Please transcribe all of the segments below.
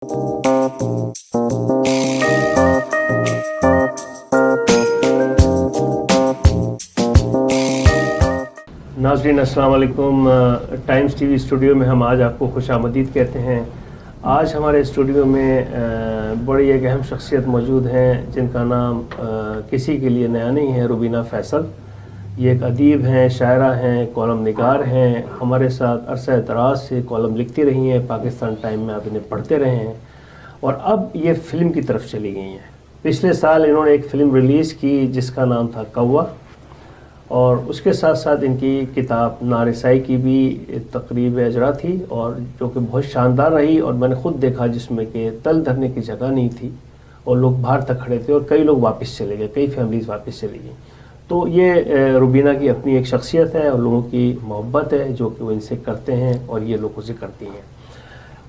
नाज़रीन अस्सलाम वालेकुम। टाइम्स टीवी स्टूडियो में हम आज आपको खुशामदीद कहते हैं। आज हमारे स्टूडियो में बड़ी एक अहम शख्सियत मौजूद हैं जिनका नाम किसी के लिए नया नहीं है, रुबीना फैसल। ये एक अदीब हैं, शायरा हैं, कॉलम निगार हैं। हमारे साथ अरसा दराज से कॉलम लिखती रही हैं, पाकिस्तान टाइम में आप इन्हें पढ़ते रहे हैं और अब ये फ़िल्म की तरफ चली गई हैं। पिछले साल इन्होंने एक फ़िल्म रिलीज़ की जिसका नाम था कौवा, और उसके साथ साथ इनकी किताब नारिसाई की भी तकरीब अजरा थी और जो कि बहुत शानदार रही। और मैंने ख़ुद देखा जिसमें कि तल धरने की जगह नहीं थी और लोग बाहर तक खड़े थे और कई लोग वापस चले गए, कई फैमिलीज़ वापस चली गई। तो ये रुबीना की अपनी एक शख्सियत है और लोगों की मोहब्बत है जो कि वो इनसे करते हैं और ये लोगों से करती हैं।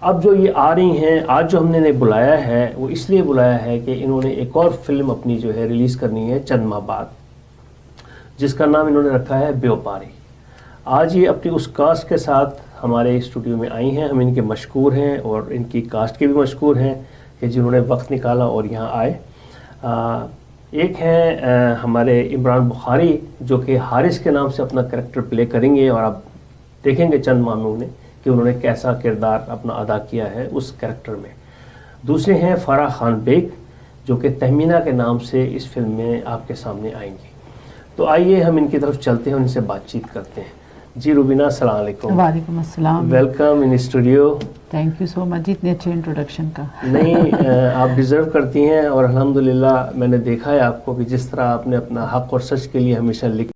अब जो ये आ रही हैं, आज जो हमने इन्हें बुलाया है वो इसलिए बुलाया है कि इन्होंने एक और फिल्म अपनी जो है रिलीज़ करनी है चंद माह बाद, जिसका नाम इन्होंने रखा है व्यापारी। आज ये अपनी उस कास्ट के साथ हमारे स्टूडियो में आई हैं। हम इनके मशकूर हैं और इनकी कास्ट के भी मशकूर हैं कि जिन्होंने वक्त निकाला और यहाँ आए। एक हैं हमारे इमरान बुखारी जो कि हारिस के नाम से अपना कैरेक्टर प्ले करेंगे और आप देखेंगे चंद माह में उन्हें कि उन्होंने कैसा किरदार अपना अदा किया है उस कैरेक्टर में। दूसरे हैं फ़राह खान बेग जो कि तहमीना के नाम से इस फिल्म में आपके सामने आएंगी। तो आइए हम इनकी तरफ चलते हैं, उनसे बातचीत करते हैं। जी रुबीना, अस्सलाम वालेकुम। वालेकुम अस्सलाम। Welcome in studio. Thank you so much, इतने अच्छे इंट्रोडक्शन का। नहीं, आप डिज़र्व करती हैं और अल्हम्दुलिल्लाह मैंने देखा है आपको कि जिस तरह आपने अपना हक़ और सच के लिए हमेशा लिख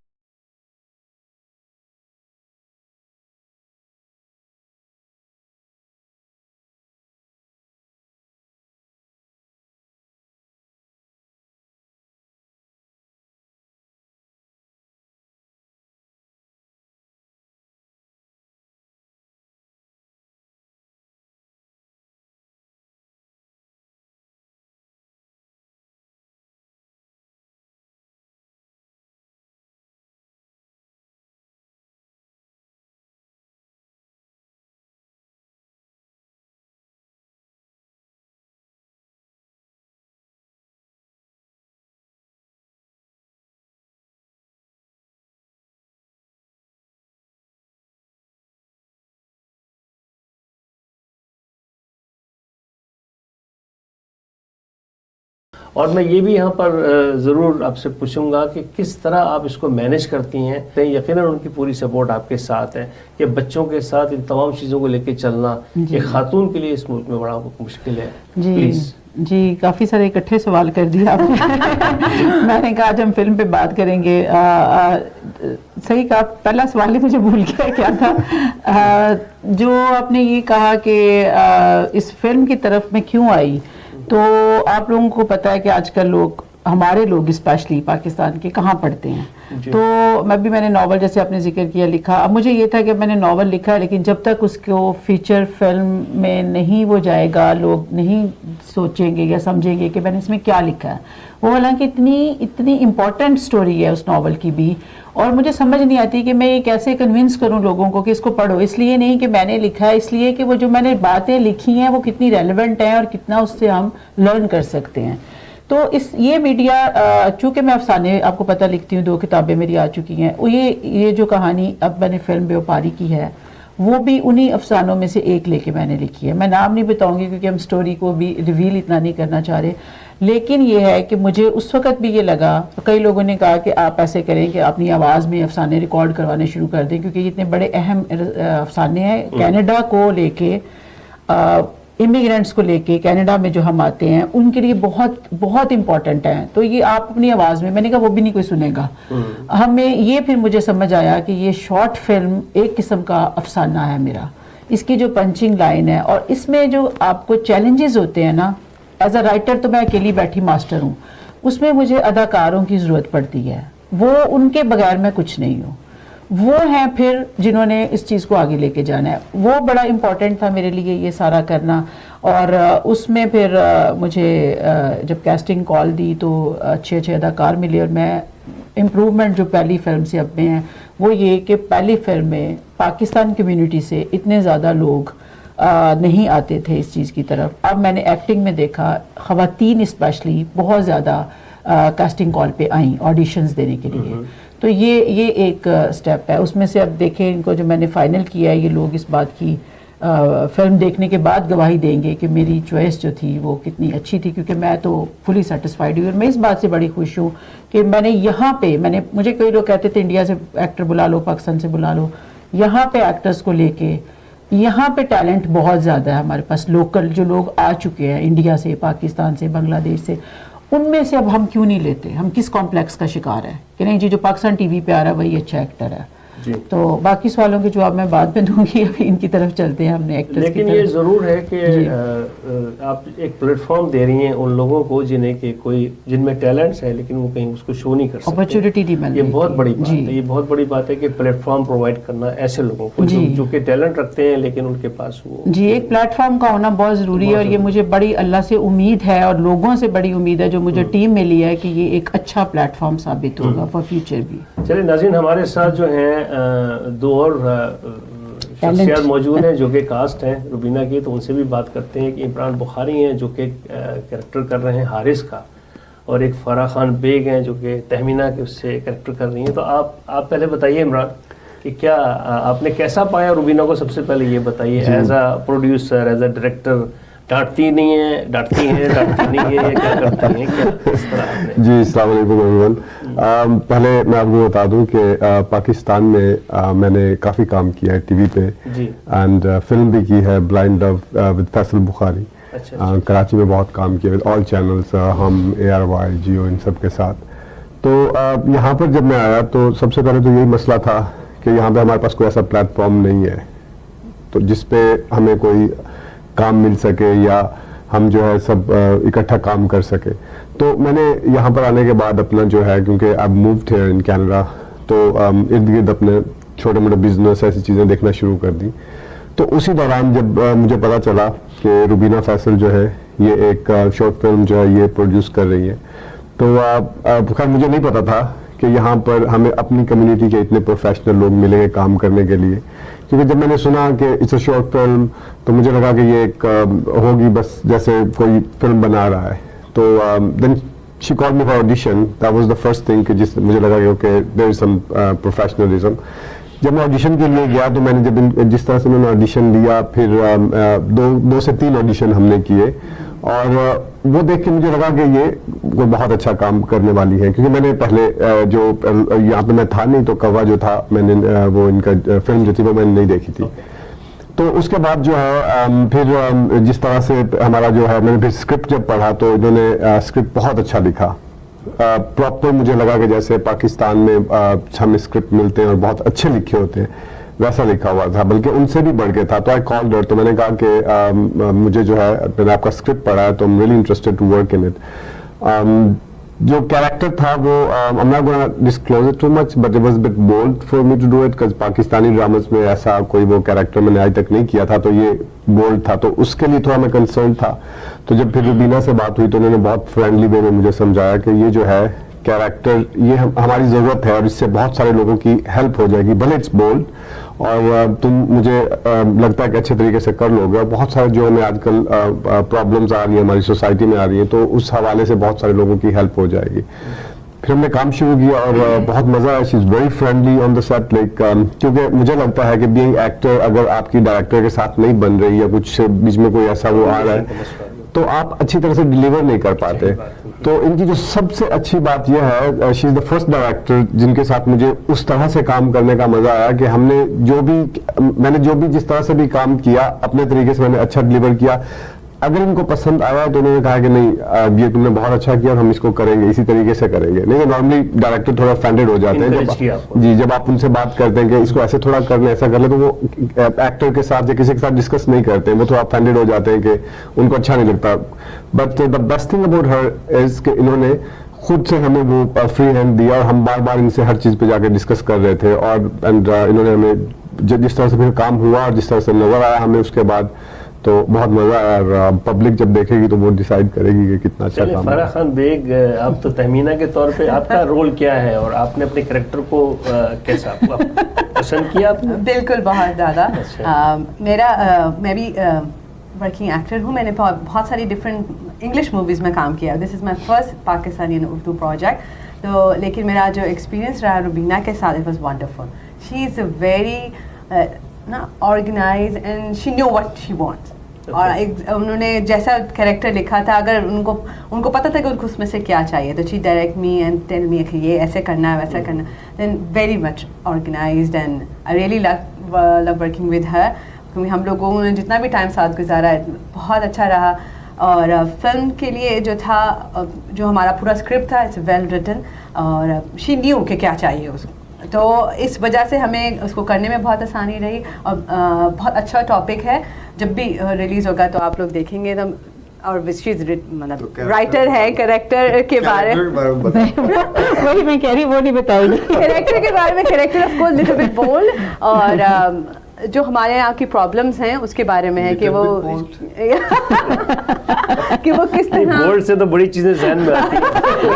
और मैं ये भी यहाँ पर ज़रूर आपसे पूछूंगा कि किस तरह आप इसको मैनेज करती हैं। यकीनन उनकी पूरी सपोर्ट आपके साथ है कि बच्चों के साथ इन तमाम चीज़ों को लेकर चलना एक खातून के लिए इस मुल्क में बड़ा मुश्किल है। जी जी, काफ़ी सारे इकट्ठे सवाल कर दिए आपने। मैंने कहा आज हम फिल्म पे बात करेंगे। सही कहा, पहला सवाल ही मुझे भूल गया क्या था। जो आपने ये कहा कि इस फिल्म की तरफ मैं क्यों आई, तो आप लोगों को पता है कि आजकल लोग, हमारे लोग स्पेशली पाकिस्तान के, कहाँ पढ़ते हैं। तो मैंने नावल, जैसे आपने जिक्र किया, लिखा। अब मुझे ये था कि मैंने नावल लिखा, लेकिन जब तक उसको फीचर फिल्म में नहीं वो जाएगा, लोग नहीं सोचेंगे या समझेंगे कि मैंने इसमें क्या लिखा है। वो हालांकि इतनी इम्पॉर्टेंट स्टोरी है उस नावल की भी, और मुझे समझ नहीं आती कि मैं ये कैसे कन्विंस करूं लोगों को कि इसको पढ़ो। इसलिए नहीं कि मैंने लिखा है, इसलिए कि वो जो मैंने बातें लिखी हैं वो कितनी रेलेवेंट हैं और कितना उससे हम लर्न कर सकते हैं। तो ये मीडिया, चूँकि मैं अफसाने, आपको पता, लिखती हूँ, 2 किताबें मेरी आ चुकी हैं। ये जो कहानी अब मैंने फिल्म व्यापारी की है वो भी उन्हीं अफसानों में से एक लेके मैंने लिखी है। मैं नाम नहीं बताऊंगी क्योंकि हम स्टोरी को भी रिवील इतना नहीं करना चाह रहे, लेकिन ये है कि मुझे उस वक़्त भी ये लगा, कई लोगों ने कहा कि आप ऐसे करें कि अपनी आवाज़ में अफसाने रिकॉर्ड करवाने शुरू कर दें, क्योंकि इतने बड़े अहम अफसाने हैं कनाडा को लेके, इमिग्रेंट्स को लेके, कनाडा में जो हम आते हैं उनके लिए बहुत बहुत इम्पॉर्टेंट है। तो ये आप अपनी आवाज़ में, मैंने कहा वो भी नहीं कोई सुनेगा। हमें ये फिर मुझे समझ आया कि ये शॉर्ट फिल्म एक किस्म का अफसाना है मेरा। इसकी जो पंचिंग लाइन है और इसमें जो आपको चैलेंजेस होते हैं ना, एज अ राइटर तो मैं अकेली बैठी मास्टर हूँ, उसमें मुझे अदाकारों की ज़रूरत पड़ती है। वो उनके बगैर मैं कुछ नहीं हूँ। वो हैं फिर जिन्होंने इस चीज़ को आगे लेके जाना है। वो बड़ा इम्पॉर्टेंट था मेरे लिए ये सारा करना। और उसमें फिर मुझे जब कास्टिंग कॉल दी तो अच्छे अच्छे अदाकार मिले, और मैं इम्प्रूवमेंट जो पहली फिल्म से अब में है वो ये कि पहली फिल्म में पाकिस्तान कम्युनिटी से इतने ज़्यादा लोग नहीं आते थे इस चीज़ की तरफ। अब मैंने एक्टिंग में देखा ख़वातीन स्पेशली बहुत ज़्यादा कास्टिंग कॉल पे आई ऑडिशंस देने के लिए। तो ये एक स्टेप है। उसमें से अब देखें इनको जो मैंने फाइनल किया है, ये लोग इस बात की फिल्म देखने के बाद गवाही देंगे कि मेरी चॉइस जो थी वो कितनी अच्छी थी, क्योंकि मैं तो फुली सेटिस्फाइड हुई। और मैं इस बात से बड़ी खुश हूँ कि मैंने यहाँ पे मुझे कई लोग कहते थे इंडिया से एक्टर बुला लो, पाकिस्तान से बुला लो, यहाँ पे एक्टर्स को लेके यहाँ पे टैलेंट बहुत ज़्यादा है हमारे पास। लोकल जो लोग आ चुके हैं इंडिया से, पाकिस्तान से, बांग्लादेश से, उनमें से अब हम क्यों नहीं लेते? हम किस कॉम्प्लेक्स का शिकार है कि नहीं जी जो पाकिस्तान टीवी पे आ रहा है वही अच्छा एक्टर है। तो बाकी सवालों के जवाब मैं बाद में दूंगी, अभी इनकी तरफ चलते हैं हमने एक्टर्स की तरफ। लेकिन ये ज़रूर है कि आप एक प्लेटफॉर्म दे रही हैं उन लोगों को जिनमें टैलेंट्स है लेकिन वो कहीं उसको शो नहीं कर सकते। अपॉर्चुनिटी नहीं मिल रही। ये बहुत बड़ी बात है, ये बहुत बड़ी बात है कि प्लेटफॉर्म प्रोवाइड करना ऐसे लोगों को जो कि टैलेंट रखते हैं लेकिन उनके पास वो जी एक प्लेटफॉर्म का होना बहुत ज़रूरी है। और ये मुझे बड़ी अल्लाह से उम्मीद है और लोगों से बड़ी उम्मीद है जो मुझे टीम मिली है कि ये एक अच्छा प्लेटफॉर्म साबित होगा फॉर फ्यूचर भी। चलिए नाज़रीन, हमारे साथ जो हैं दो और शख्सियत मौजूद हैं जो कि कास्ट हैं रुबीना की, तो उनसे भी बात करते हैं कि इमरान बुखारी हैं जो कि कैरेक्टर कर रहे हैं हारिस का, और एक फराह खान बेग हैं जो कि तहमीना के उससे कैरेक्टर कर रही हैं। तो आप पहले बताइए इमरान कि क्या आपने कैसा पाया रुबीना को? सबसे पहले ये बताइए as a producer, as a director, डांटती नहीं है, डांटती है, डांटती नहीं है, क्या करती हैं, क्या इस तरह आपने? जी अस्सलाम वालेकुम एवरीवन। पहले मैं आपको बता दूं कि पाकिस्तान में मैंने काफ़ी काम किया है टीवी पे एंड फिल्म भी की है blind love with Faisal Bukhari. Karachi में बहुत काम किया विद ऑल चैनल्स, हम ARY, जियो, इन सब के साथ। तो यहाँ पर जब मैं आया तो सबसे पहले तो यही मसला था कि यहाँ पे हमारे पास कोई ऐसा प्लेटफॉर्म नहीं है तो जिस पे हमें कोई काम मिल सके या हम जो है सब इकट्ठा काम कर सके। तो मैंने यहाँ पर आने के बाद अपना जो है, क्योंकि I moved here in Canada, तो इर्द गिर्द अपने छोटे मोटे बिजनेस ऐसी चीज़ें देखना शुरू कर दी। तो उसी दौरान जब मुझे पता चला कि रुबीना फैसल जो है ये एक शॉर्ट फिल्म जो है ये प्रोड्यूस कर रही है, तो खैर मुझे नहीं पता था कि यहाँ पर हमें अपनी कम्युनिटी के इतने प्रोफेशनल लोग मिलेंगे काम करने के लिए। क्योंकि जब मैंने सुना कि इट्स अ शॉर्ट फिल्म तो मुझे लगा कि ये एक होगी बस जैसे कोई फिल्म बना रहा है। तो then she called me for audition, that was the first thing कि जिस मुझे लगा कि okay there is some professionalism. जब मैं ऑडिशन के लिए गया तो मैंने जब जिस तरह से मैंने ऑडिशन लिया, फिर दो से तीन ऑडिशन हमने किए और वो देख के मुझे लगा कि ये कोई बहुत अच्छा काम करने वाली है। क्योंकि मैंने पहले जो यहाँ पे मैं था नहीं, तो कौवा जो था मैंने वो इनका फिल्म जो थी वो मैंने नहीं देखी थी। तो उसके बाद जो है फिर जिस तरह से हमारा जो है, मैंने फिर स्क्रिप्ट जब पढ़ा तो इन्होंने स्क्रिप्ट बहुत अच्छा लिखा। प्रॉपर मुझे लगा कि जैसे पाकिस्तान में हमें स्क्रिप्ट मिलते हैं और बहुत अच्छे लिखे होते हैं वैसा लिखा हुआ था, बल्कि उनसे भी बढ़ के था। तो आई कॉल्ड हर, तो मैंने कहा कि मुझे जो है मैंने आपका स्क्रिप्ट पढ़ा है तो I am really interested to work in it. जो कैरेक्टर था वो I am not gonna disclose it too much but it was bit bold for me to do it because Pakistani dramas में ऐसा कोई वो कैरेक्टर मैंने आज तक नहीं किया था, तो ये बोल्ड था, तो उसके लिए थोड़ा मैं कंसर्न था। तो जब फिर रुबीना से बात हुई तो उन्होंने बहुत फ्रेंडली वे में मुझे समझाया कि ये जो है कैरेक्टर ये हमारी ज़रूरत है और इससे बहुत सारे लोगों की हेल्प हो जाएगी, भले इट्स बोल्ड और तुम मुझे लगता है कि अच्छे तरीके से कर लोगे। और बहुत सारे जो हमें आजकल प्रॉब्लम्स आ रही है हमारी सोसाइटी में आ रही है, तो उस हवाले से बहुत सारे लोगों की हेल्प हो जाएगी। फिर हमने काम शुरू किया और बहुत मज़ा आया। She is very friendly on the set, like क्योंकि मुझे लगता है कि बीइंग एक्टर अगर आपकी डायरेक्टर के साथ नहीं बन रही या कुछ बीच में कोई ऐसा वो आ रहा है तो आप अच्छी तरह से डिलीवर नहीं कर पाते। तो इनकी जो सबसे अच्छी बात यह है, she is the first director जिनके साथ मुझे उस तरह से काम करने का मजा आया कि मैंने जो भी जिस तरह से भी काम किया अपने तरीके से मैंने अच्छा डिलीवर किया। अगर इनको पसंद आया तो उन्होंने कहा कि नहीं ये तुमने बहुत अच्छा किया और हम इसको करेंगे, इसी तरीके से करेंगे। नहीं तो नॉर्मली डायरेक्टर थोड़ा ऑफेंडेड हो जाते हैं जब आप उनसे बात करते हैं कि इसको ऐसे थोड़ा कर ले, ऐसा कर ले, तो वो एक्टर के साथ या किसी के साथ डिस्कस नहीं करते हैं, वो थोड़ा ऑफेंडेड हो जाते हैं कि उनको अच्छा नहीं लगता। But the best thing about her is कि इन्होंने खुद से हमें वो फ्री हैंड दिया और हम बार बार इनसे हर चीज़ पे जाकर डिस्कस कर रहे थे। और इन्होंने हमें जिस तरह से फिर काम हुआ और जिस तरह से नजर आया हमें उसके बाद, तो बहुत मजा आया और पब्लिक जब देखेगी तो वो डिसाइड करेगी कि कितना अच्छा चलिए काम फराह है। खान बेग, आप तो तहमीना के तौर पे आपका रोल क्या है और आपने अपने कैरेक्टर को कैसा पसंद किया आपने? बिल्कुल, बहुत ज़्यादा। अच्छा। मैं भी वर्किंग एक्टर हूँ। मैंने बहुत सारी डिफरेंट इंग्लिश मूवीज़ में काम किया। This is my first Pakistani Urdu project. तो लेकिन मेरा जो एक्सपीरियंस रहा रुबीना के साथ, it was wonderful. She is a very organize and she know what she wants. और उन्होंने जैसा कैरेक्टर लिखा था, अगर उनको पता था कि उनको उसमें से क्या चाहिए, तो she direct me and tell me कि ये ऐसे करना है, वैसा करना, then very much organized and I really love working with her. क्योंकि हम लोगों ने जितना भी टाइम साथ गुजारा है बहुत अच्छा रहा। और फिल्म के लिए जो था, जो हमारा पूरा स्क्रिप्ट था, इट्स वेल रिटन और शी न्यू कि क्या चाहिए उसको, तो इस वजह से हमें उसको करने में बहुत आसानी रही। और बहुत अच्छा टॉपिक है। जब भी रिलीज़ होगा तो आप लोग देखेंगे तो, और मतलब राइटर है कैरेक्टर के बारे में वही मैं कह रही, वो नहीं बताएगी। कैरेक्टर के बारे में, character of course little bit bold, और जो हमारे यहाँ की प्रॉब्लम्स हैं उसके बारे में है कि वो कि वो किस तरह। बोर्ड से तो बड़ी चीजें जहन में आती है।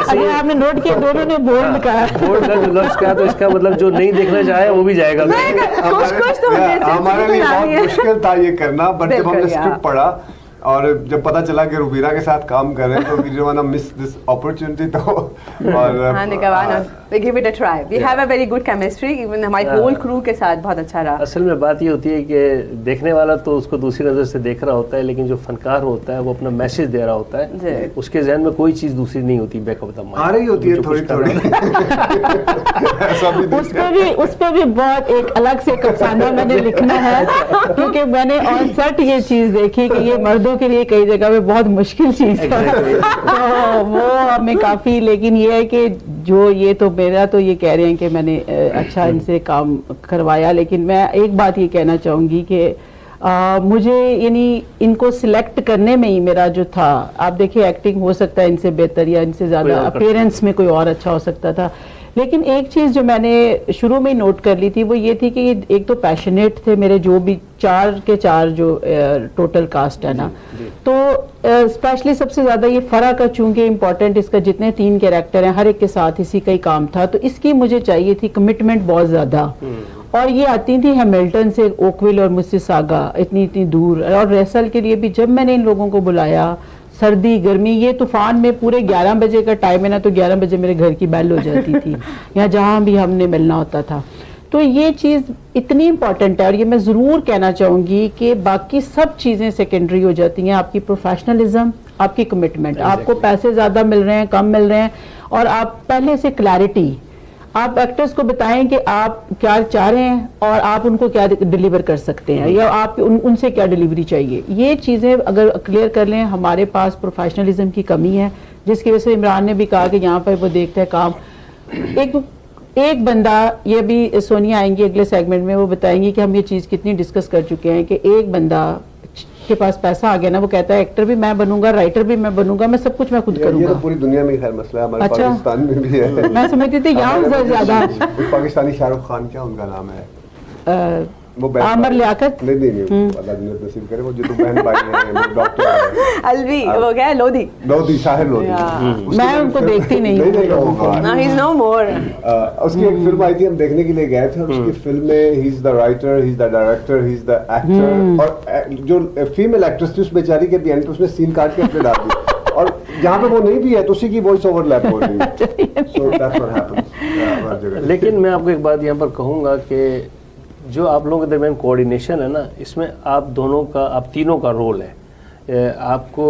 अरे आपने नोट किया, दोनों ने बोल्ड कहा। बोर्ड का जो लफ्ज कहा तो इसका मतलब जो नहीं देखना चाहे वो भी जाएगा। कुछ तो हमारे लिए बहुत मुश्किल था ये करना, बट जब हमने स्क्रिप्ट पढ़ा और जब पता चला कि रुबीना के साथ काम कर रहे हैं, तो we didn't want to miss this opportunity. तो और we give it a try. We have a very good chemistry. Even हमारी whole crew के साथ बहुत अच्छा रहा। असल में बात ये होती है कि देखने वाला तो उसको दूसरी नज़र से देख रहा होता है, लेकिन जो फनकार होता है वो अपना मैसेज दे रहा होता है, उसके जहन में कोई चीज़ दूसरी नहीं होती, बैक ऑफ द माइंड आ रही होती है थोड़ी थोड़ी। उस पर भी बहुत एक अलग से एक अफसाना मैंने लिखना है, क्योंकि मैंने ऑन सेट ये चीज़ देखी कि ये मर्दों के लिए कई जगह पे बहुत मुश्किल चीज़ है। तो वो हमें काफ़ी, लेकिन ये है कि जो ये तो मेरा तो ये कह रहे हैं कि मैंने अच्छा इनसे काम करवाया, लेकिन मैं एक बात ये कहना चाहूँगी कि मुझे यानी इनको सिलेक्ट करने में ही मेरा जो था, आप देखिए एक्टिंग हो सकता है इनसे बेहतर या इनसे ज़्यादा अपीयरेंस में कोई और अच्छा हो सकता था, लेकिन एक चीज़ जो मैंने शुरू में ही नोट कर ली थी वो ये थी कि एक तो पैशनेट थे मेरे जो भी 4 के 4 जो टोटल कास्ट है ना, तो स्पेशली सबसे ज़्यादा ये फरा का चूंकि इम्पोर्टेंट, इसका जितने 3 कैरेक्टर हैं हर एक के साथ इसी का ही काम था, तो इसकी मुझे चाहिए थी कमिटमेंट बहुत ज़्यादा। और ये आती थी हैमिल्टन से, ओकविल और मिसिसागा इतनी दूर, और रेसल के लिए भी जब मैंने इन लोगों को बुलाया, सर्दी गर्मी, ये तूफान में पूरे 11 बजे का टाइम है ना, तो 11 बजे मेरे घर की बेल हो जाती थी या जहाँ भी हमने मिलना होता था। तो ये चीज़ इतनी इम्पॉर्टेंट है, और ये मैं ज़रूर कहना चाहूँगी कि बाकी सब चीज़ें सेकेंडरी हो जाती हैं। आपकी प्रोफेशनलिज्म, आपकी कमिटमेंट, आपको पैसे ज़्यादा मिल रहे हैं कम मिल रहे हैं, और आप पहले से क्लैरिटी, आप एक्टर्स को बताएं कि आप क्या चाह रहे हैं और आप उनको क्या डिलीवर कर सकते हैं, या आप उनसे क्या डिलीवरी चाहिए। ये चीज़ें अगर क्लियर कर लें, हमारे पास प्रोफेशनलिज्म की कमी है, जिसकी वजह से इमरान ने भी कहा कि यहाँ पर वो देखता है काम। एक बंदा, ये भी सोनिया आएंगी अगले सेगमेंट में, वो बताएंगी कि हम ये चीज़ कितनी डिस्कस कर चुके हैं कि एक बंदा के पास पैसा आ गया ना, वो कहता है एक्टर भी मैं बनूंगा, राइटर भी मैं बनूंगा, मैं सब कुछ मैं खुद करूंगा। ये तो पूरी दुनिया में खैर मसला है, हमारे पाकिस्तान में भी है। मैं समझती थी यहाँ ज्यादा। पाकिस्तानी शाहरुख खान, क्या उनका नाम है? वो आमर लियाकत, नहीं अल्लाह जन्नत नसीब करे, वो जो तो बहन भाई हैं, वो डॉक्टर हैं, अलवी, वो क्या है, लोधी शाहिर लोधी। मैं उनको देखती नहीं हूँ, ही इज नो मोर। उसकी एक फिल्म आई थी, हम देखने के लिए गए थे, और उसकी फिल्म में he is the writer, he is the director, he is the actor, और जो फीमेल एक्ट्रेस थी उस बेचारी के भी एंड पे उसने सीन काट के अपने डाल दी, और जहाँ पे वो नहीं भी है तो उसी की वॉइस ओवरलैप हो रही है। So that's what happens। लेकिन मैं आपको एक बात यहाँ पर कहूँगा कि जो आप लोगों के दरमियान कोऑर्डिनेशन है ना, इसमें आप दोनों का, आप तीनों का रोल है। आपको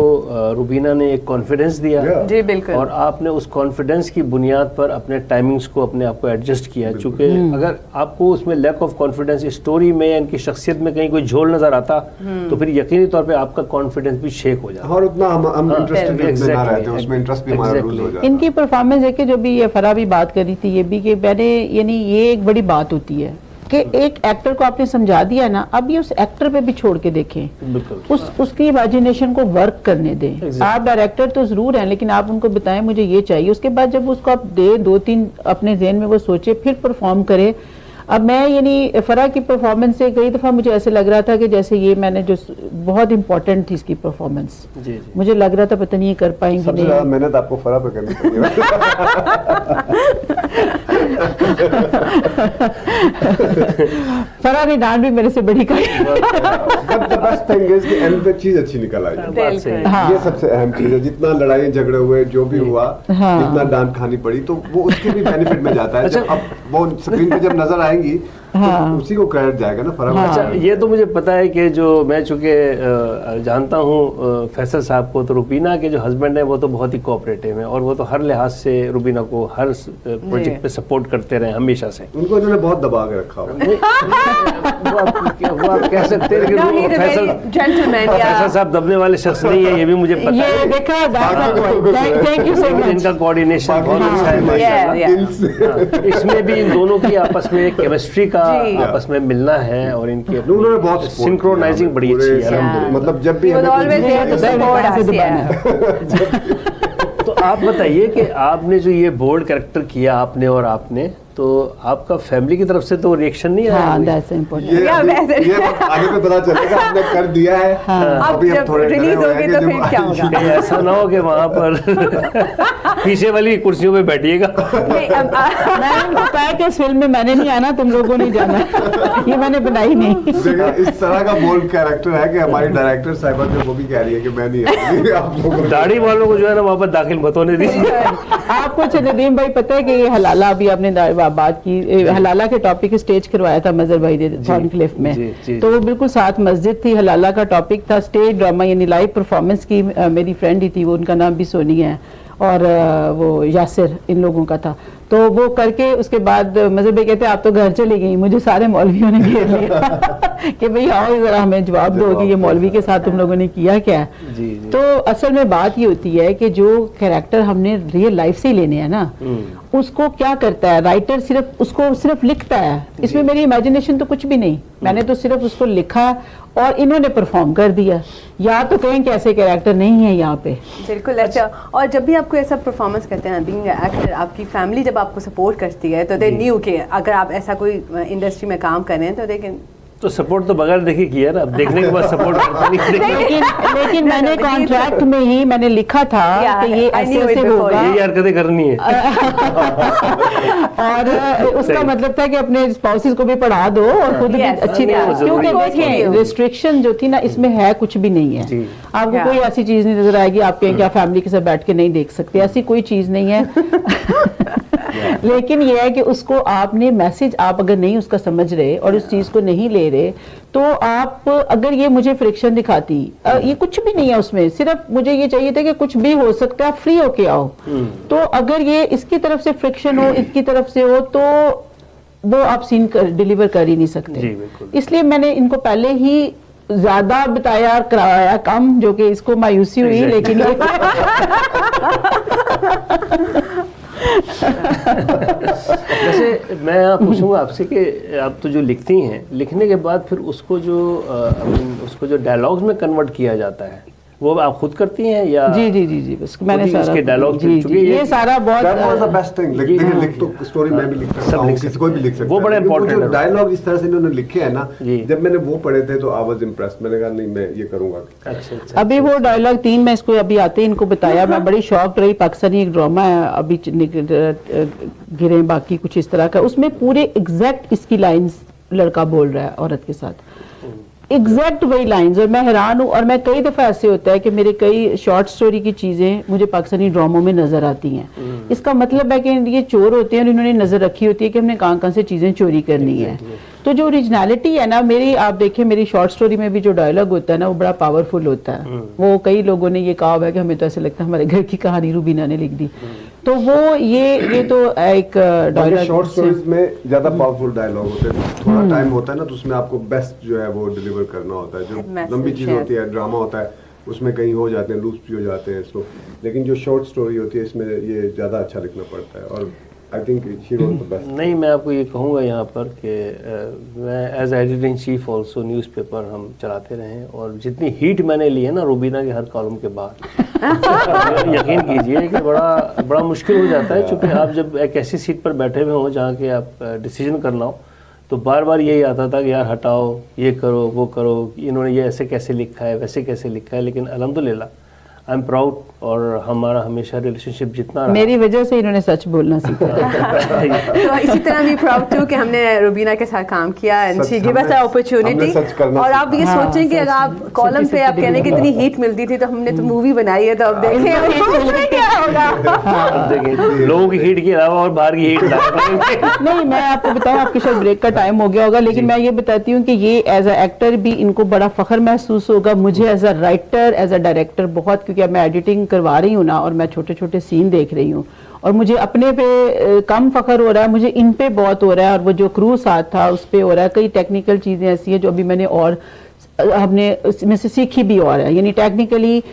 रुबीना ने एक कॉन्फिडेंस दिया, जी बिल्कुल, और आपने उस कॉन्फिडेंस की बुनियाद पर अपने टाइमिंग्स को अपने आप को एडजस्ट किया, चूँकि अगर आपको उसमें लैक ऑफ कॉन्फिडेंस स्टोरी में, इनकी शख्सियत में कहीं कोई झोल नजर आता तो फिर यकीनी तौर पे आपका कॉन्फिडेंस भी शेक हो जाता, और उतना हम इंटरेस्टेड ना रहते, उसमें इंटरेस्ट भी हमारा लूज हो जाता। इनकी परफॉर्मेंस है कि जो भी ये फरा भी बात करी थी, ये भी कि मैंने, यानी ये एक बड़ी बात होती है कि एक एक्टर को आपने समझा दिया ना, अब ये उस एक्टर पे भी छोड़ के देखें, उसकी इमेजिनेशन को वर्क करने दें। आप डायरेक्टर तो जरूर हैं, लेकिन आप उनको बताएं मुझे ये चाहिए, उसके बाद जब उसको आप दे 2-3 अपने जहन में वो सोचे, फिर परफॉर्म करे। अब मैं यानी फरा की परफॉर्मेंस से कई दफ़ा मुझे ऐसे लग रहा था कि जैसे ये मैंने जो बहुत इम्पोर्टेंट थी इसकी परफॉर्मेंस, जी जी। मुझे लग रहा था पता नहीं ये कर पाएंगी सबसे नहीं। ज्यादा मेहनत आपको फरा पे करनी पड़ी है। फरा ने डांट भी मेरे से बड़ी करी। But the best thing is कि एंड पे चीज अच्छी निकल आई। बात सही है। हाँ। ये सबसे अहम चीज है। जितना लड़ाई झगड़े हुए, जो भी हुआ, हाँ। जितना डांट खानी पड़ी, तो वो उसके भी बेनिफिट में जाता है। जब अब वो स्क्रीन पे जब नजर आएंगी हाँ। तो उसी को क्रेडिट जाएगा ना फरा। हाँ। अच्छा, ये तो मुझे पता है कि जो मैं चूंकि जानता हूँ फैसल साहब को, तो रुबीना के जो हस्बैंड है वो तो बहुत ही कोऑपरेटिव हैं और वो तो हर लिहाज से रुबीना को हर प्रोजेक्ट पे सपोर्ट करते रहे हमेशा से। उनको इन्होंने बहुत दबा के रखा हुआ है। वो आप कह सकते हैं कि No, he's a very Faisal gentleman, yeah. Faisal साहब दबने वाले शख्स नहीं है, ये भी मुझे पता ये है। देखा, थैंक यू सो लेकिन मच। इनका कोऑर्डिनेशन बहुत हाँ। अच्छा है माशाल्लाह। Yeah, दिल से। हाँ, इसमें भी इन दोनों की आपस में केमिस्ट्री का जी। आपस में मिलना है और इनकी उन्होंने बहुत support सिंक्रोनाइजिंग किया बड़ी पूरे अच्छी है film अलहमदुलिल्लाह। में। मतलब जब भी He was हमें always कुछ- there to support us, yeah. तो आप बताइए कि आपने जो ये बोल्ड कैरेक्टर किया आपने और आपने, तो आपका फैमिली की तरफ से तो रिएक्शन नहीं आया हाँ, कोई? That's important. ये Yeah, अभी- वैसे- ये आगे पे पता चलेगा हमने कर दिया है। अब अभी हम जब थोड़े डरे रिलीज हुए हैं होगी कि तो जब फिर क्या होगा? कहीं ऐसा ना हो कि वहां पर पीछे वाली कुर्सियों पे बैठिएगा। नहीं, अब मैंने उनको कहा कि इस फिल्म में मैंने नहीं आना, तुम लोगों ने जाना। ये मैंने बनाई नहीं। देखिए, इस तरह का बोल्ड कैरेक्टर है कि हमारी डायरेक्टर साहिबा जो वो भी कह रही है कि मैं नहीं आऊंगी, आप लोगों को दाढ़ी वालों को जो है ना वहां पर दाखिल मत होने दीजिए। आपको अच्छा नदीम भाई पता है कि ये हलाला, अभी आपने बात की, हलाला के टॉपिक स्टेज करवाया था मजर भाई ने थॉर्नक्लिफ में। जी, जी, तो वो बिल्कुल साथ मस्जिद थी, हलाला का टॉपिक था, स्टेज ड्रामा यानी लाइव परफॉर्मेंस की। मेरी फ्रेंड ही थी वो, उनका नाम भी सोनी है, और वो यासिर, इन लोगों का था। तो वो करके उसके बाद मजर भाई कहते आप तो घर चली गई, मुझे सारे मौलवियों ने घेर लिया कि भाई आओ जरा हमें जवाब दो कि ये मौलवी के साथ तुम लोगों ने किया क्या है। जी, जी। तो असल में बात ये होती है कि जो कैरेक्टर हमने रियल लाइफ से ही लेने हैं ना, उसको क्या करता है राइटर, उसको सिर्फ लिखता है। इसमें मेरी इमेजिनेशन तो कुछ भी नहीं, मैंने तो सिर्फ उसको लिखा और इन्होंने परफॉर्म कर दिया। या तो कहें कि ऐसे कैरेक्टर नहीं है यहाँ पे। बिल्कुल अच्छा। और जब भी आपको ऐसा परफॉर्मेंस करते हैं बीइंग एक्टर, आपकी फैमिली जब आपको सपोर्ट करती है तो दे न्यू कि अगर आप ऐसा कोई इंडस्ट्री में काम कर रहे हैं तो दे तो सपोर्ट तो बगैर देखे किया ना, अब देखने के बाद सपोर्ट करता नहीं। लेकिन मैंने कॉन्ट्रैक्ट में ही मैंने लिखा था Yeah, कि ये I ऐसे knew it ऐसे before. होगा। यही हरकतें करनी है। और उसका सही। मतलब था कि अपने स्पाउसेस को भी पढ़ा दो और खुद भी Yes, अच्छी yeah. तरह, क्योंकि Of course, देखिए yeah. रिस्ट्रिक्शन जो थी ना इसमें है कुछ भी नहीं है। जी। आपको Yeah. कोई ऐसी चीज नहीं नजर आएगी आप कहें क्या फैमिली के साथ बैठ के नहीं देख सकते, ऐसी कोई चीज नहीं है। लेकिन ये है कि उसको आपने मैसेज आप अगर नहीं उसका समझ रहे और उस चीज को नहीं ले रहे, तो आप अगर ये मुझे फ्रिक्शन दिखाती, ये कुछ भी नहीं है उसमें, सिर्फ मुझे ये चाहिए था कि कुछ भी हो सकता है, फ्री होके आओ। तो अगर ये इसकी तरफ से फ्रिक्शन हो, इसकी तरफ से हो, तो वो आप सीन डिलीवर कर ही नहीं जी, सकते। बिल्कुल। इसलिए मैंने इनको पहले ही ज्यादा बताया और कराया कम, जो कि इसको मायूसी हुई। Exactly. लेकिन जैसे मैं आप पूछूंगा आपसे कि आप तो जो लिखती हैं, लिखने के बाद फिर उसको जो उसको जो डायलॉग्स में कन्वर्ट किया जाता है वो आप खुद करती हैं या? जी जी जी जी बस मैंने खुद ही सारा उसके dialogue जी, चुके जी, ये- ये सारा That was the बहुत best thing. ये- देखिए, लिख तो स्टोरी मैं भी लिख सकता सब हूँ, लिख किसी सकते कोई भी लिख सकता वो है। बड़ा लेकिन important जो है। डायलॉग इस तरह से इन्होंने लिखे हैं ना, जी। जब मैंने वो पढ़े थे तो आई वाज इम्प्रेस्ड। मैंने कहा नहीं मैं ये करूंगा। अच्छा अच्छा। अभी वो डायलॉग 3 मैं इसको अभी आते ही इनको बताया, मैं बड़ी शॉक्ड रही। पाकिस्तानी एक ड्रामा है अभी गिरे बाकी कुछ इस तरह का, उसमें पूरे एग्जैक्ट इसकी लाइंस लड़का बोल रहा है औरत के साथ, एग्जैक्ट वही लाइंस। और मैं हैरान हूँ। और मैं कई दफ़ा ऐसे होता है कि मेरे कई शॉर्ट स्टोरी की चीज़ें मुझे पाकिस्तानी ड्रामों में नज़र आती हैं। इसका मतलब है कि ये चोर होते हैं और इन्होंने नज़र रखी होती है कि हमने कहाँ से चीज़ें चोरी करनी है। तो जो ओरिजिनलिटी है ना मेरी, आप देखें मेरी शॉर्ट स्टोरी में भी जो डायलॉग होता है ना वो बड़ा पावरफुल होता है। वो कई लोगों ने ये कहा हुआ है कि हमें तो ऐसे लगता है हमारे घर की कहानी रूबीना ने लिख दी। तो वो ये तो एक डायलॉग शॉर्ट स्टोरीज में ज्यादा पावरफुल डायलॉग होते हैं, थोड़ा टाइम होता है ना, तो उसमें आपको बेस्ट जो है वो डिलीवर करना होता है। जो Message, लंबी चीज yes. होती है, ड्रामा होता है, उसमें कहीं हो जाते हैं, लूप्स भी हो जाते हैं। सो लेकिन जो शॉर्ट स्टोरी होती है इसमें ये ज्यादा अच्छा लिखना पड़ता है। और I think she wrote the best. नहीं, मैं आपको ये कहूँगा यहाँ पर कि मैं as editor in chief also newspaper हम चलाते रहे हैं, और जितनी हीट मैंने ली है ना रूबीना के हर कॉलम के बाद यकीन कीजिए कि बड़ा मुश्किल हो जाता है, क्योंकि आप जब एक ऐसी सीट पर बैठे हुए हों जहाँ के आप डिसीजन करना हो, तो बार बार यही आता था कि यार हटाओ, ये करो, वो करो, इन्होंने ये ऐसे कैसे लिखा है, वैसे कैसे लिखा है। लेकिन अल्हम्दुलिल्लाह आई एम प्राउड, और हमारा हमेशा रिलेशनशिप जितना रहा, मेरी वजह से इन्होंने सच बोलना सीखा। तो इसी तरह भी प्राउड हूँ कि हमने रुबीना के साथ काम किया and she give us opportunity. और आप ये हाँ, सोचें कि अगर आप कॉलम पे आप कहने की इतनी हीट मिलती थी, तो हमने तो मूवी बनाई है, तो अब देखें उसमें क्या होगा। अब देखें लोगों की हीट के अलावा और बाहर की हीट नहीं, मैं आपको बताऊं, आपके शायद ब्रेक का टाइम हो गया होगा, लेकिन मैं ये बताती हूँ कि ये एज अ एक्टर भी इनको बड़ा फख्र महसूस होगा, मुझे as a writer, as a director बहुत, क्योंकि अब मैं एडिटिंग करवा रही हूँ ना, और मैं छोटे छोटे सीन देख रही हूँ, और मुझे अपने पे कम फख्र हो रहा है, मुझे इन पे बहुत हो रहा है, और वो जो क्रू साथ था उस पे हो रहा है। कई टेक्निकल चीजें ऐसी है जो अभी मैंने और हमने इसमें से सीखी भी और है, यानी टेक्निकली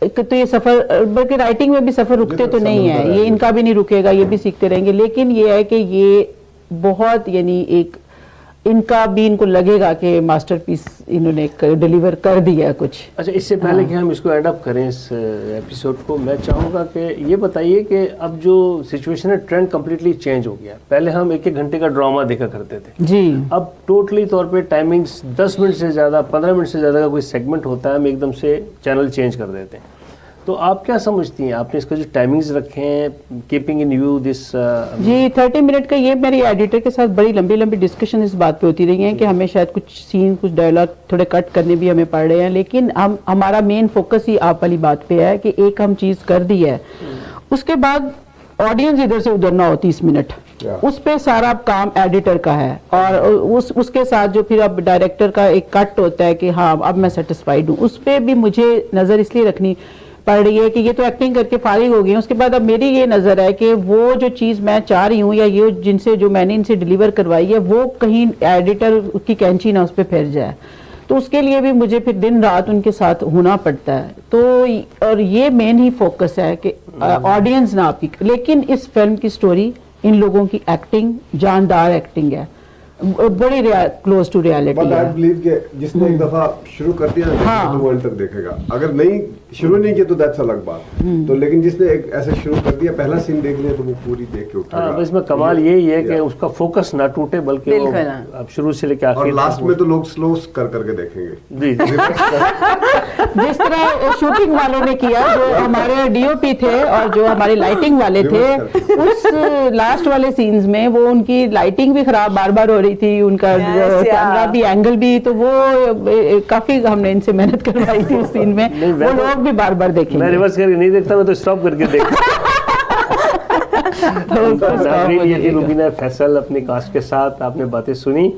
तो ये सफर, बल्कि राइटिंग में भी सफर रुकते तो नहीं है, ये इनका भी नहीं रुकेगा, ये भी सीखते रहेंगे। लेकिन ये है कि ये बहुत, यानी एक इनका भी, इनको लगेगा कि मास्टरपीस इन्होंने डिलीवर कर दिया कुछ। अच्छा, इससे पहले कि हम इसको एंड अप करें इस एपिसोड को, मैं चाहूँगा कि ये बताइए कि अब जो सिचुएशन है, ट्रेंड कम्प्लीटली चेंज हो गया। पहले हम 1-1 घंटे का ड्रामा देखा करते थे जी, अब टोटली तौर पे टाइमिंग्स 10 मिनट से ज़्यादा, 15 मिनट से ज़्यादा का कोई सेगमेंट होता है, हम एकदम से चैनल चेंज कर देते हैं। तो आप क्या समझती हैं, आपने इसका जो टाइमिंग्स रखे हैं, कीपिंग इन व्यू दिस जी 30 मिनट का, ये मेरी एडिटर के साथ बड़ी लंबी लंबी डिस्कशन इस बात पे होती रही है कि हमें शायद कुछ सीन, कुछ डायलॉग थोड़े कट करने भी हमें पड़ रहे हैं, लेकिन हमारा मेन फोकस ही आप वाली बात पे है कि एक हम चीज कर दी है, उसके बाद ऑडियंस इधर से उधर ना हो 30 मिनट, उस पे सारा काम एडिटर का है, और उसके साथ जो फिर अब डायरेक्टर का एक कट होता है कि हाँ अब मैं सेटिस्फाइड हूँ, उस पे भी मुझे नजर इसलिए रखनी पड़ रही है कि ये तो एक्टिंग करके फारिग हो गई है, उसके बाद अब मेरी ये नजर है कि वो जो चीज मैं चाह रही हूँ, या ये जिनसे जो मैंने इनसे डिलीवर करवाई है, वो कहीं एडिटर की कैंची ना उस पर फिर जाए, तो उसके लिए भी मुझे फिर दिन रात उनके साथ होना पड़ता है। तो और ये मेन ही फोकस है कि ऑडियंस ना आपकी, लेकिन इस फिल्म की स्टोरी, इन लोगों की एक्टिंग जानदार एक्टिंग है, बड़ी close to reality but I है। बिलीव कि जिसने एक दफा शुरू कर दिया ना, हाँ। तो वो एंड तक देखेगा। अगर नहीं शुरू नहीं किया तो दैट्स अलग बात, तो लेकिन जिसने एक ऐसे शुरू कर दिया, पहला सीन देख लिया, तो वो पूरी देख के उठेगा। हाँ, बस इसमें कमाल यही है कि उसका फोकस ना टूटे, बल्कि वो बिल्कुल, हाँ। अब शुरू से लेकर और आखिर लास्ट में तो लोग स्लो कर करके देखेंगे। जी जिस तरह शूटिंग वालों ने किया, जो हमारे डीओपी थे और जो हमारी लाइटिंग वाले थे, उस लास्ट वाले सीन्स में वो उनकी लाइटिंग भी खराब बार बार हो रही थी, उनका कैमरा भी, एंगल भी, तो वो काफी हमने इनसे मेहनत करवाई थी उस सीन में, नहीं, वो लोग भी बार बार मैं देखेंगे। रिवर्स करके नहीं देखता, मैं तो स्टॉप करके देखता नाज़रीन, ये थी रुबीना फैसल अपनी कास्ट के साथ, आपने बातें सुनी।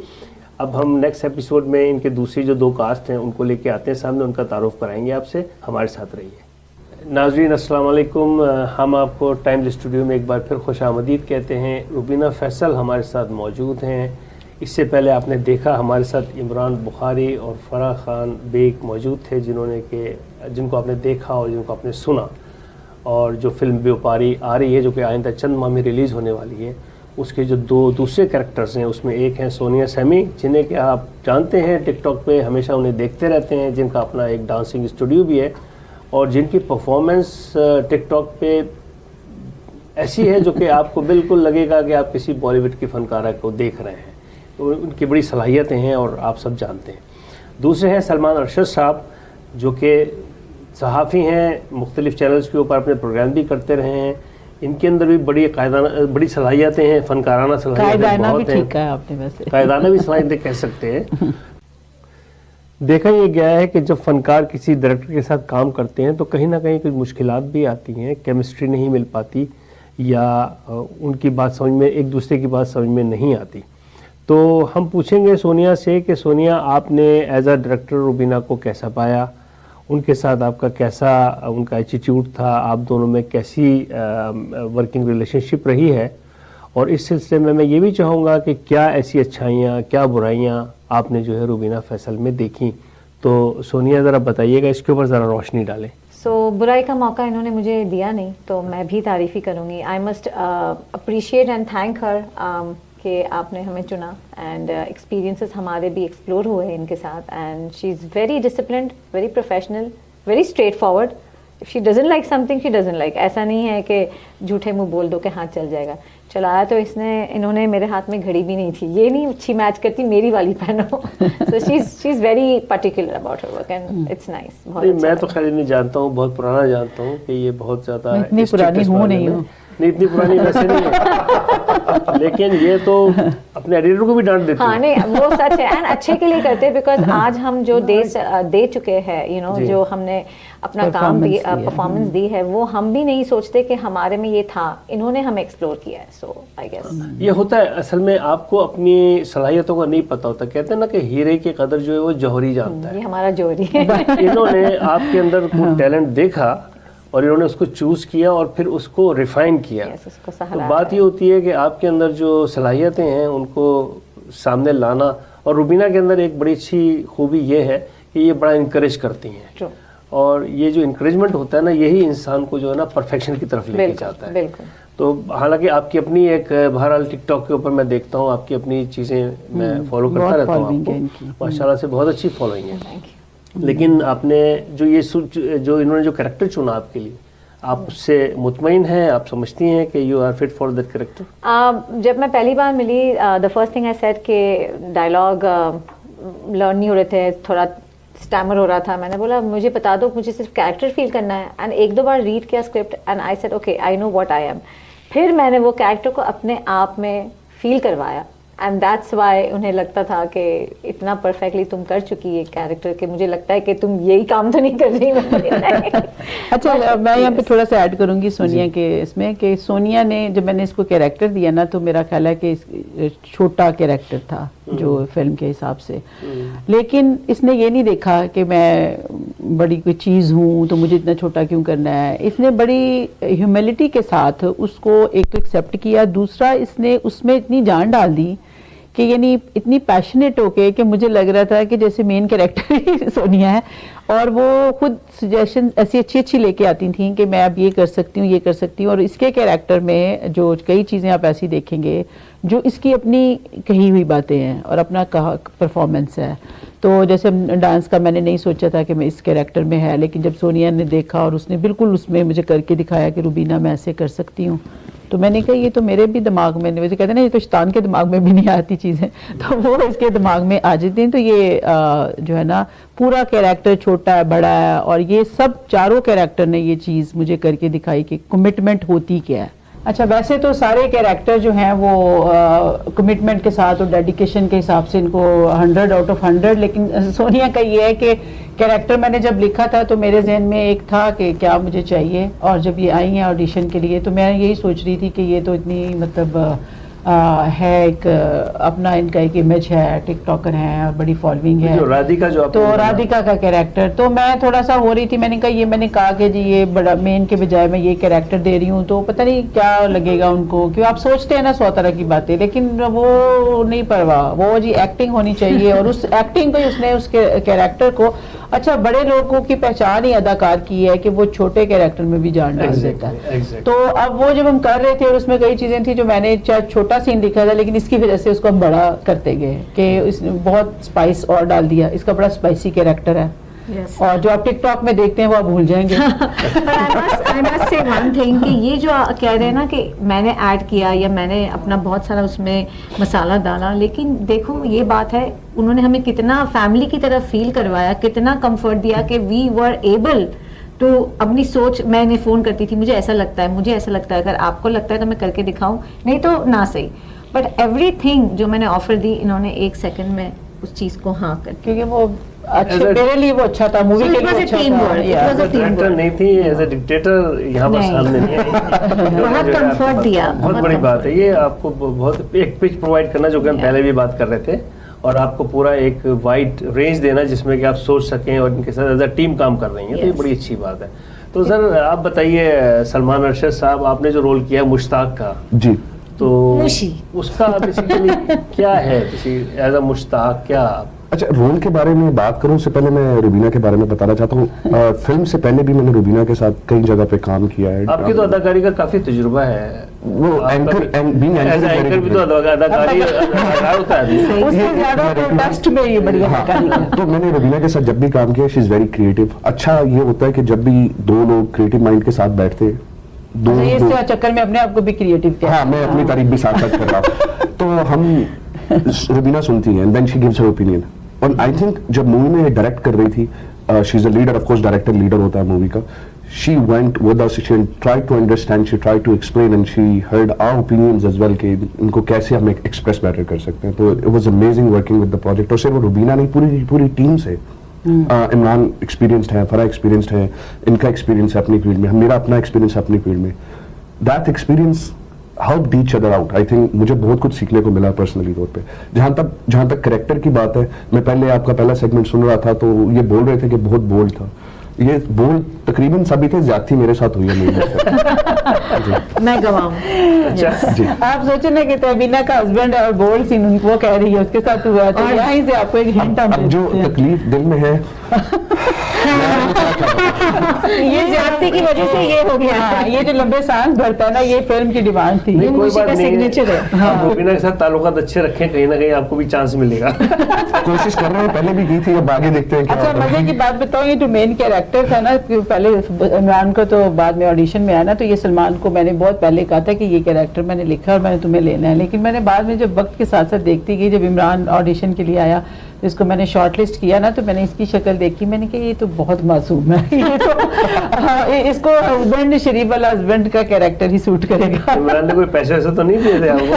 अब हम नेक्स्ट एपिसोड में इनके दूसरी जो 2 कास्ट हैं उनको लेके आते हैं सामने, उनका तारुफ कराएंगे आपसे, हमारे साथ रहिए। नाज़रीन अस्सलाम वालेकुम, हम आपको टाइम्स स्टूडियो में एक बार फिर खुशामदीद कहते हैं। रुबीना फैसल हमारे साथ मौजूद हैं। इससे पहले आपने देखा हमारे साथ इमरान बुखारी और फराह खान बेग मौजूद थे, जिनको आपने देखा और जिनको आपने सुना। और जो फिल्म व्यापारी आ रही है, जो कि आइंदा चंद माह में रिलीज़ होने वाली है, उसके जो 2 दूसरे कैरेक्टर्स हैं, उसमें एक हैं सोनिया सैमी, जिन्हें कि आप जानते हैं टिकटॉक पे हमेशा उन्हें देखते रहते हैं, जिनका अपना एक डांसिंग स्टूडियो भी है, और जिनकी परफॉर्मेंस टिकटॉक पे ऐसी है जो कि आपको बिल्कुल लगेगा कि आप किसी बॉलीवुड की फनकारा को देख रहे हैं। तो उनकी बड़ी सलाहियतें हैं और आप सब जानते हैं। दूसरे हैं सलमान अरशद साहब, जो कि सहाफ़ी हैं, मुख्तलिफ़ चैनल्स के ऊपर अपने प्रोग्राम भी करते रहे हैं। इनके अंदर भी बड़ी सलाहियतें हैं, फनकाराना सलाहियतें बहुत हैं। ठीक है आपने, वैसे कायदाना भी सलाहियतें कह सकते हैं। देखा ये गया है कि जब फनकार किसी डायरेक्टर के साथ काम करते हैं तो कहीं ना कहीं कुछ मुश्किलात भी आती हैं, केमिस्ट्री नहीं मिल पाती, या उनकी बात समझ में, एक दूसरे की बात समझ में नहीं आती। तो हम पूछेंगे सोनिया से कि सोनिया, आपने एज अ डायरेक्टर रुबीना को कैसा पाया, उनके साथ आपका कैसा उनका एटीट्यूड था, आप दोनों में कैसी वर्किंग रिलेशनशिप रही है, और इस सिलसिले में मैं ये भी चाहूँगा कि क्या ऐसी अच्छाइयाँ, क्या बुराइयाँ आपने जो है रुबीना फैसल में देखी। तो सोनिया ज़रा बताइएगा, इसके ऊपर ज़रा रोशनी डालें। बुराई का मौका इन्होंने मुझे दिया नहीं, तो मैं भी तारीफ़ ही करूँगी। I must appreciate and thank her कि आपने हमें चुना, एंड एक्सपीरियंसेस हमारे भी एक्सप्लोर हुए इनके साथ, and she is very disciplined, very professional, very straight forward, if she doesn't like something she doesn't like, ऐसा नहीं है कि झूठे मुंह बोल दो कि हाँ चल जाएगा। चलाया तो इन्होंने मेरे हाथ में घड़ी भी नहीं थी, ये नहीं अच्छी मैच करती मेरी वाली पहनो। So she is very particular about her work and it's nice. मैं तो खैर नहीं जानता हूँ, बहुत पुराना जानता हूँ कि ये बहुत ज्यादा इतनी पुरानी हूँ नहीं हूँ, नहीं इतनी पुरानी वैसे नहीं है, लेकिन ये तो अपने एडिटर को भी डांट देती है। हाँ नहीं वो सच है, एंड अच्छे के लिए करते हैं, बिकॉज आज हम जो दे चुके हैं यू नो, जो हमने अपना काम परफॉर्मेंस दी है, वो हम भी नहीं सोचते कि हमारे में ये था, इन्होंने हमें एक्सप्लोर किया है। सो आई गेस ये होता है, असल में आपको अपनी सलाहियतों का नहीं पता होता। कहते हैं ना कि हीरे की कदर जो है वो जौहरी जानता है। ये हमारा जोरी है। इन्होंने आपके अंदर कोई टैलेंट देखा और इन्होंने उसको चूज किया और फिर उसको रिफाइन किया। Yes, उसको तो सहलाया बात ये होती है कि आपके अंदर जो सलाहियतें हैं उनको सामने लाना, और रुबीना के अंदर एक बड़ी अच्छी खूबी ये है कि ये बड़ा इनकरेज करती हैं। True. और ये जो इंकरेजमेंट होता है ना, यही इंसान को जो है ना परफेक्शन की तरफ लेके जाता है। बिल्कुल। तो हालांकि आपकी अपनी एक बहरहाल टिकटॉक के ऊपर मैं देखता हूँ आपकी अपनी चीज़ें मैं फॉलो करता बहुत रहता हूँ following है आपको, इनकी। माशाल्लाह से बहुत अच्छी फॉलोइंग है। Thank you. लेकिन आपने जो ये जो इन्होंने जो कैरेक्टर चुना आपके लिए, आप उससे मुतमईन हैं? आप समझती हैं कि you are fit for that character? जब मैं पहली बार मिली, the first thing I said कि डायलॉग लर्न नहीं हो रहे थे, थोड़ा स्टैमर हो रहा था। मैंने बोला मुझे बता दो, मुझे सिर्फ कैरेक्टर फील करना है। एंड एक दो बार रीड किया script and I said okay I know what I am. फिर मैंने वो कैरेक्टर को अपने आप में फील करवाया, एंड दैट्स वाई उन्हें लगता था कि इतना परफेक्टली तुम कर चुकी ये कैरेक्टर कि मुझे लगता है कि तुम यही काम तो नहीं कर रही। अच्छा मैं यहाँ पे थोड़ा सा ऐड करूंगी सोनिया के इसमें, कि सोनिया ने जब मैंने इसको कैरेक्टर दिया ना, तो मेरा ख्याल है कि छोटा कैरेक्टर था जो फिल्म के हिसाब से, लेकिन इसने ये नहीं देखा कि मैं बड़ी कोई चीज़ हूँ तो मुझे इतना छोटा क्यों करना है। इसने बड़ी ह्यूमिलिटी के साथ उसको एक तो एक्सेप्ट किया, दूसरा इसने उसमें इतनी जान डाल दी कि यानी इतनी पैशनेट होके कि मुझे लग रहा था कि जैसे मेन कैरेक्टर ही सोनिया है, और वो खुद सजेशन ऐसी अच्छी अच्छी लेके आती थी कि मैं अब ये कर सकती हूँ, ये कर सकती हूँ। और इसके कैरेक्टर में जो कई चीज़ें आप ऐसी देखेंगे जो इसकी अपनी कही हुई बातें हैं और अपना कहा परफॉर्मेंस है। तो जैसे डांस का मैंने नहीं सोचा था कि मैं इस कैरेक्टर में है, लेकिन जब सोनिया ने देखा और उसने बिल्कुल उसमें मुझे करके दिखाया कि रुबीना मैं ऐसे कर सकती हूँ, तो मैंने कहा ये तो मेरे भी दिमाग में, वैसे कहते हैं ना ये तो शैतान के दिमाग में भी नहीं आती चीज़ें, तो वो इसके दिमाग में आ जाती हैं। तो ये जो है ना पूरा कैरेक्टर छोटा है बड़ा है, और ये सब चारों कैरेक्टर ने ये चीज़ मुझे करके दिखाई कि कमिटमेंट होती क्या है। अच्छा वैसे तो सारे कैरेक्टर जो हैं वो कमिटमेंट के साथ और डेडिकेशन के हिसाब से इनको 100 आउट ऑफ 100, लेकिन सोनिया का ये है कि कैरेक्टर मैंने जब लिखा था तो मेरे जहन में एक था कि क्या मुझे चाहिए, और जब ये आई हैं ऑडिशन के लिए तो मैं यही सोच रही थी कि ये तो इतनी मतलब है एक अपना इनका एक इमेज है, टिकटॉकर हैं और बड़ी फॉलोइंग है, जो राधिका जो तो राधिका का कैरेक्टर, तो मैं थोड़ा सा हो रही थी, मैंने कहा कि जी ये बड़ा मेन के बजाय मैं ये कैरेक्टर दे रही हूँ तो पता नहीं क्या लगेगा उनको, क्यों आप सोचते हैं ना 100 तरह की बातें, लेकिन वो नहीं परवाह, वो जी एक्टिंग होनी चाहिए। और उस एक्टिंग को उसने उसके कैरेक्टर को, अच्छा बड़े लोगों की पहचान ही अदाकार की है कि वो छोटे कैरेक्टर में भी जान डाल देता है। तो अब वो जब हम कर रहे थे और उसमें कई चीजें थी जो मैंने चाहे छोटा सीन दिखा था, लेकिन इसकी वजह से उसको हम बड़ा करते गए कि इसने बहुत स्पाइस और डाल दिया, इसका बड़ा स्पाइसी कैरेक्टर है। Yes. और जो आप टिकटॉक में देखते हैं वो आप भूल जाएंगे। I must say one thing कि ये जो कह रहे हैं ना कि मैंने ऐड किया या मैंने अपना बहुत सारा उसमें मसाला डाला, लेकिन देखो ये बात है उन्होंने हमें कितना फैमिली की तरह फील करवाया, कितना कंफर्ट दिया कि वी वर एबल तो अपनी सोच, मैंने फ़ोन करती थी मुझे ऐसा लगता है, मुझे ऐसा लगता है, अगर आपको लगता है तो मैं करके दिखाऊं, नहीं तो ना सही, बट एवरीथिंग जो मैंने ऑफर दी इन्होंने 1 सेकंड में उस चीज़ को हाँ कर, क्योंकि वो अच्छा मेरे लिए वो अच्छा था, मूवी के लिए अच्छा था। डायरेक्टर नहीं थी, एज ए डिक्टेटर यहाँ पर सामने नहीं आई। बहुत कंफर्ट दिया, बहुत बड़ी बात है ये, आपको बहुत एक पिच प्रोवाइड करना जो कि हम पहले भी बात कर रहे थे, और आपको पूरा एक वाइड रेंज देना जिसमें कि आप सोच सकें और इनके साथ एज अ टीम काम कर रही हैं, तो ये बड़ी अच्छी बात है। तो सर आप बताइए, सलमान अरशद साहब आपने जो रोल किया मुश्ताक का, जी, तो उसका बेसिकली क्या है एज अ मुश्ताक, क्या अच्छा, रोल के बारे में बात करूं उससे पहले मैं रुबीना के बारे में बताना चाहता हूं। फिल्म से पहले भी मैंने रुबीना के साथ कई जगह पे काम किया है। आपकी तो अदाकारी का काफी तजुर्बा है। वो एंकर बीइंग एंकर भी तो अदाकारी होता है। उससे ज्यादा प्रोटेस्ट में ये बढ़िया अदाकारी है। तो मैंने रुबीना के साथ जब भी काम किया, शी इज वेरी क्रिएटिव। अच्छा ये होता है कि जब भी दो लोग क्रिएटिव माइंड के साथ बैठते हैं, ये इस चक्कर में अपने आप को भी क्रिएटिव किया। हाँ, मैं अपनी तारीफ भी साथ साथ कर रहा हूँ। तो हम रुबीना सुनती है, then she gives her opinion. और आई थिंक जब मूवी में डायरेक्ट कर रही थी, she is a leader, of course director leader होता है मूवी का। She went with us, she tried to understand, she tried to explain and she heard our opinions as well, कि इनको कैसे हम एक्सप्रेस बेटर कर सकते हैं। तो it was amazing working with the project. और सिर्फ रुबीना नहीं, पूरी टीम से। इमरान एक्सपीरियंस्ड है, फरा एक्सपीरियंस्ड है, इनका एक्सपीरियंस है अपनी फील्ड में, मेरा अपना एक्सपीरियंस है अपनी फील्ड में। That experience helped each other out. I think मुझे बहुत कुछ सीखने को मिला पर्सनली तौर पे। जहाँ तक कैरेक्टर की बात है, मैं पहले आपका पहला सेगमेंट सुन रहा था तो ये बोल रहे थे कि बहुत बोल्ड था। ये बोल्ड तकरीबन सभी थे, ज्यादती मेरे साथ हुई है मूवी में। मैं गवाऊं। अच्छा जी। आप सोचे ना कि तहबीना का हस्बैंड और बोल्ड सीन वो कह रही है उसके साथ हुआ, तो यहीं से आपको एक हिंट हम अब जो तकलीफ दिल में है ये ज्यादती की वजह से ये हो गया। हाँ, ये जो लंबे सांस भरता है ना, ये फिल्म की डिमांड थी। नहीं, कोई उसी बात का नहीं है। signature है। आप रुबीना के साथ ताल्लुकात अच्छे रखें, कहीं ना कहीं आपको भी चांस मिलेगा। कोशिश कर रहे हैं, पहले भी की थी, अब आगे देखते हैं क्या अच्छा, होता है। मजे की बात बताऊं, ये जो मेन कैरेक्टर था ना, कि पहले इमरान को तो बाद में ऑडिशन में आया ना, तो ये सलमान को मैंने बहुत पहले कहा था कि ये कैरेक्टर मैंने लिखा और मैंने तुम्हें लेना है। लेकिन मैंने बाद में जब वक्त के साथ साथ देखती गई, जब इमरान ऑडिशन के लिए आया तो इसको मैंने शॉर्टलिस्ट किया ना, तो मैंने इसकी शक्ल देखी, मैंने कहा ये तो बहुत मासूम है। ये तो हाँ, इसको हस्बैंड, शरीफ वाला हस्बैंड का कैरेक्टर ही सूट करेगा। इमरान ने कोई पैसे वैसे तो नहीं दिए थे आपको?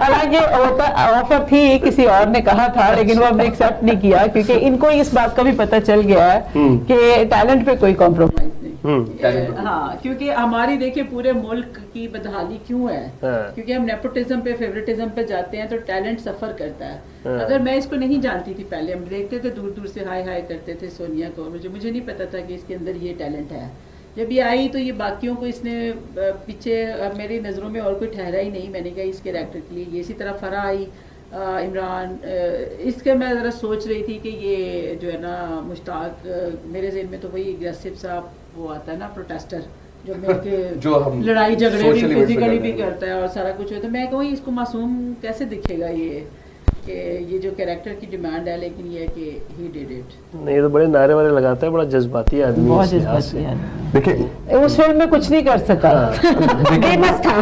हालांकि ऑफर थी, किसी और ने कहा था, लेकिन वो हमने एक्सेप्ट नहीं किया, क्योंकि इनको इस बात का भी पता चल गया है कि टैलेंट पे कोई कॉम्प्रोमाइज नहीं। हाँ, क्योंकि हमारी देखिए पूरे मुल्क की बदहाली क्यों है, क्योंकि हम नेपोटिज्म पे, फेवरेटिज्म पे जाते हैं तो टैलेंट सफर करता है। अगर मैं इसको नहीं जानती थी पहले, हम देखते थे दूर दूर से हाय हाय करते थे सोनिया को, मुझे नहीं पता था कि इसके अंदर ये टैलेंट है। जब ये आई तो ये बाकियों को इसने पीछे, मेरी नज़रों में और कोई ठहरा ही नहीं। मैंने कहा इस कैरेक्टर के लिए ये, इसी तरह फरा आई, इमरान, इसके मैं ज़रा सोच रही थी कि ये जो है ना मुश्ताक, मेरे ज़हन में तो वही एग्रेसिव सा वो आता है ना, प्रोटेस्टर, जो मिलके जो हम लड़ाई झगड़े भी socially फिजिकली भी करते हैं। करता है और सारा कुछ होता है। मैं कहूँ इसको मासूम कैसे दिखेगा ये जो कैरेक्टर की डिमांड है, लेकिन ये है कि ही डिड इट। नहीं तो बड़े नारे वारे लगाता है, बड़ा जज्बाती आदमी है बहुत इस लिहाज जज्बाती से। है। देखिए उस फिल्म में कुछ नहीं कर सका। बेबस था।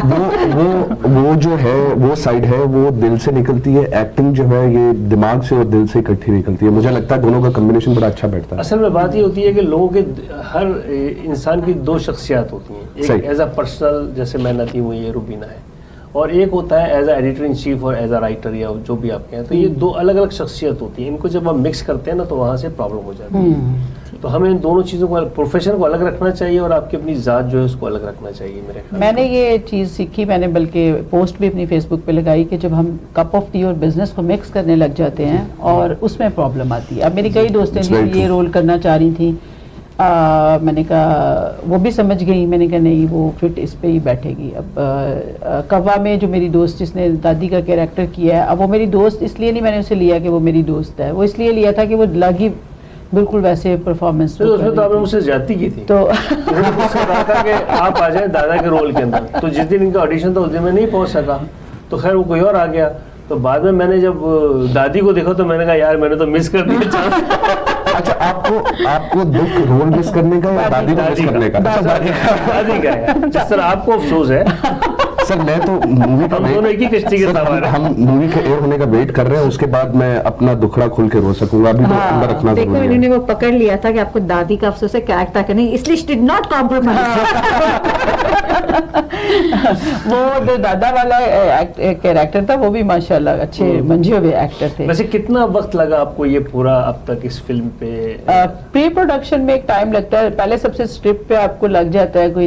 वो जो है, वो साइड है, वो दिल से निकलती है। एक्टिंग जो है ये दिमाग से और दिल से इकट्ठी निकलती है। मुझे लगता है दोनों का कॉम्बिनेशन बड़ा अच्छा बैठता है। असल में बात ये होती है कि लोगों के हर इंसान की दो शख्सियत होती हैं। सही। एक एज अ पर्सनल, जैसे मैं नती हूँ, ये रुबीना है, और एक होता है as a editor in chief और एज अ राइटर या जो भी आप कहें। तो ये दो अलग अलग शख्सियत होती है। इनको जब हम मिक्स करते हैं ना तो वहाँ से प्रॉब्लम हो जाती है। तो हमें इन दोनों चीज़ों को, प्रोफेशन को अलग रखना चाहिए और आपकी अपनी ज़ात जो है उसको अलग रखना चाहिए मेरे ख्याल से। मैंने ये चीज़ सीखी, मैंने बल्कि पोस्ट भी अपनी फेसबुक पे लगाई कि जब हम कप ऑफ टी और बिजनेस को मिक्स करने लग जाते हैं और उसमें प्रॉब्लम आती है। अब मेरी कई दोस्तें It's very थी ये true. रोल करना चाह रही थी, मैंने कहा, वो भी समझ गई, मैंने कहा नहीं वो फिट इस पे ही बैठेगी। अब कव्वा में जो मेरी दोस्त जिसने दादी का कैरेक्टर किया है, अब वो मेरी दोस्त इसलिए नहीं मैंने उसे लिया कि वो मेरी दोस्त है, वो इसलिए लिया था कि वो लगी बिल्कुल वैसे परफॉर्मेंस। तो उसमें तो आपने मुझसे ज्यादती की थी। तो उन्होंने मुझसे कहा था कि आप आ जाएं दादा के रोल के अंदर। तो जिस दिन इनका ऑडिशन था उस दिन मैं नहीं पहुंच सका, तो खैर वो कोई और आ गया। तो बाद में मैंने जब दादी को देखा तो मैंने कहा यार मैंने तो मिस कर दिया चांस। अच्छा, आपको दुख रोल मिस करने का या दादी को मिस करने का? दादी का है, जिस तरह आपको अफसोस है। सर मैं तो मूवी का हम दोनों एक ही किश्ती के सवार हैं। हम मूवी के एयर होने का वेट कर रहे हैं, उसके बाद मैं अपना दुखड़ा खुल के रो सकूंगा। अभी तो अंदर रखना देखो जरूरी इन्होंने है। वो पकड़ लिया था कि आपको दादी का अफसोस है, कैरेक्टर का नहीं, इसलिए शी डिड नॉट कॉम्प्रोमाइज। वो जो दादा वाला कैरेक्टर था वो भी माशाल्लाह अच्छे मंजे हुए एक्टर थे। वैसे कितना वक्त लगा आपको ये पूरा अब तक इस फिल्म पे? प्री प्रोडक्शन में एक टाइम लगता है। पहले सबसे स्क्रिप्ट पे आपको लग जाता है कोई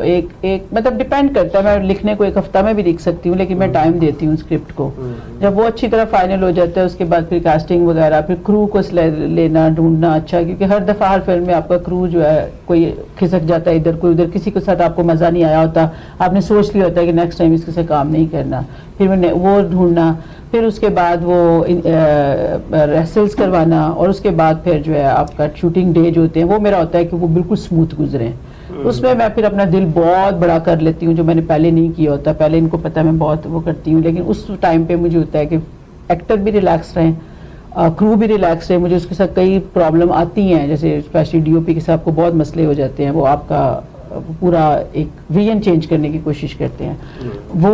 एक मतलब डिपेंड करता है। मैं लिखने लिखने को 1 हफ्ता में भी लिख सकती हूँ, लेकिन मैं टाइम देती हूँ स्क्रिप्ट को। जब वो अच्छी तरह फाइनल हो जाता है उसके बाद फिर कास्टिंग वगैरह, फिर क्रू को लेना ढूंढना अच्छा, क्योंकि हर दफ़ा हर फिल्म में आपका क्रू जो है कोई खिसक जाता है इधर कोई उधर, किसी के साथ आपको मज़ा नहीं आया होता, आपने सोच लिया होता है कि नेक्स्ट टाइम इसके साथ काम नहीं करना, फिर मैंने वो ढूंढना, फिर उसके बाद वो रेहर्सल्स करवाना, और उसके बाद फिर जो है आपका शूटिंग डे जो होते हैं वो मेरा होता है कि वो बिल्कुल स्मूथ गुजरें। उसमें मैं फिर अपना दिल बहुत बड़ा कर लेती हूँ, जो मैंने पहले नहीं किया होता। पहले इनको पता है मैं बहुत वो करती हूँ, लेकिन उस टाइम पे मुझे होता है कि एक्टर भी रिलैक्स रहें, क्रू भी रिलैक्स रहे। मुझे उसके साथ कई प्रॉब्लम आती हैं, जैसे स्पेशली डीओपी के साथ आपको बहुत मसले हो जाते हैं, वो आपका पूरा एक विजन चेंज करने की कोशिश करते हैं, वो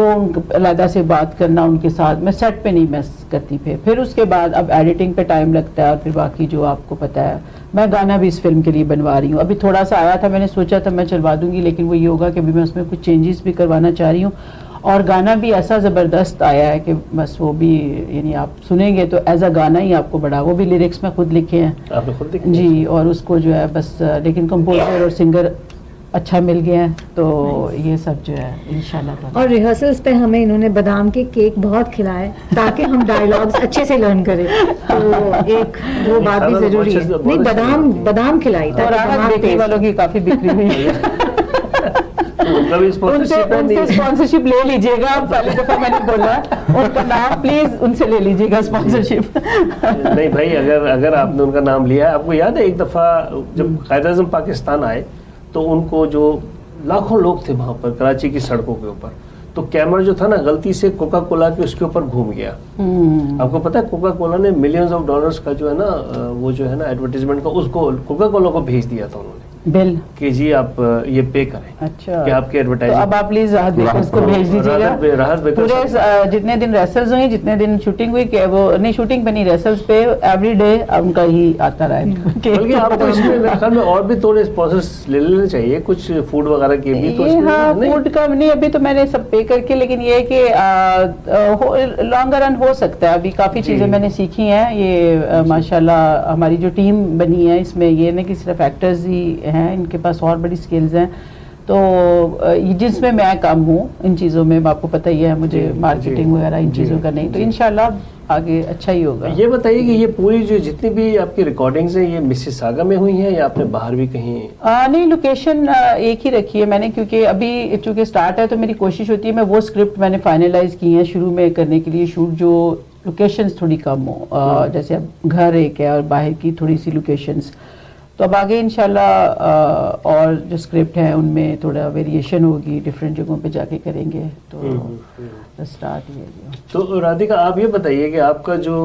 अलहदा से बात करना उनके साथ। मैं सेट पे नहीं मैस करती। फिर उसके बाद अब एडिटिंग पे टाइम लगता है, और फिर बाकी जो आपको पता है, मैं गाना भी इस फिल्म के लिए बनवा रही हूँ। अभी थोड़ा सा आया था, मैंने सोचा था मैं चलवा दूंगी, लेकिन वो ये होगा कि अभी मैं उसमें कुछ चेंजेस भी करवाना चाह रही हूँ, और गाना भी ऐसा ज़बरदस्त आया है कि बस वो भी, यानी आप सुनेंगे तो एज अ गाना ही आपको बड़ा, वो भी लिरिक्स में खुद लिखे हैं। आपने खुद लिखे जी, और उसको जो है बस, लेकिन कंपोजर और सिंगर अच्छा मिल गया है, तो ये सब जो है इंशाल्लाह। और रिहर्सल्स पे हमें इन्होंने बादाम के केक बहुत खिलाए ताकि हम डायलॉग्स अच्छे से लर्न करें, तो एक वो बात भी जरूरी है। नहीं, बादाम खिलाई और राहत बेकरी वालों की काफी बिक्री हुई है। उनका भी स्पॉन्सरशिप है, उनसे स्पॉन्सरशिप ले लीजिएगा, पहली दफा मैंने बोला, उनका नाम प्लीज उनसे ले लीजिएगा स्पॉन्सरशिप। नहीं भाई, अगर आपने उनका नाम लिया, आपको याद है एक दफा जब कायद-ए-आज़म पाकिस्तान आए तो उनको जो लाखों लोग थे वहां पर कराची की सड़कों के ऊपर, तो कैमरा जो था ना गलती से कोका कोला के उसके ऊपर घूम गया। आपको पता है कोका कोला ने मिलियंस ऑफ डॉलर्स का जो है ना, वो जो है ना एडवर्टाइजमेंट का, उसको कोका कोला को भेज दिया था उन्होंने बिल कि जी आप ये पे करें। अच्छा, कि आपके तो एडवर्टाइजिंग। अब आप प्लीज राहत बेकर्स को भेज दीजिएगा। राहत बेकर्स पूरे जितने दिन रेसल्स हुई, जितने दिन शूटिंग हुई, कि वो नहीं शूटिंग पे नहीं, रेसल्स पे एवरी डे उनका ही आता रहा है। बल्कि आपको इसमें मेरे ख्याल में और भी थोड़े स्पॉन्सर्स ले लेने चाहिए, कुछ फूड वगैरह के भी। तो हाँ, फूड का नहीं, अभी तो मैंने सब पे करके, लेकिन ये है कि लॉन्गर रन हो सकता है। अभी काफी चीजें मैंने सीखी हैं, ये माशाल्लाह हमारी जो टीम बनी है इसमें ये नहीं कि सिर्फ एक्टर्स ही हैं, इनके पास और बड़ी स्किल्स हैं, तो जिसमें मैं कम हूँ इन चीज़ों में, आपको पता ही है मुझे मार्केटिंग वगैरह इन चीज़ों का नहीं, तो इंशाल्लाह आगे अच्छा ही होगा। ये बताइए कि ये पूरी जो जितनी भी आपकी रिकॉर्डिंग्स हैं, ये मिसिसागा में हुई हैं या आपने बाहर भी कहीं? नहीं, लोकेशन एक ही रखी है मैंने, क्योंकि अभी चूँकि स्टार्ट है तो मेरी कोशिश होती है मैं वो स्क्रिप्ट मैंने फाइनलाइज की है शुरू में करने के लिए शूट, जो लोकेशंस थोड़ी कम हो, जैसे अब घर एक है और बाहर की थोड़ी सी लोकेशंस, तो अब आगे इंशाल्लाह और जो स्क्रिप्ट है उनमें थोड़ा वेरिएशन होगी, डिफरेंट जगहों पे जाके करेंगे, तो स्टार्ट ही है। तो राधिका आप ये बताइए कि आपका जो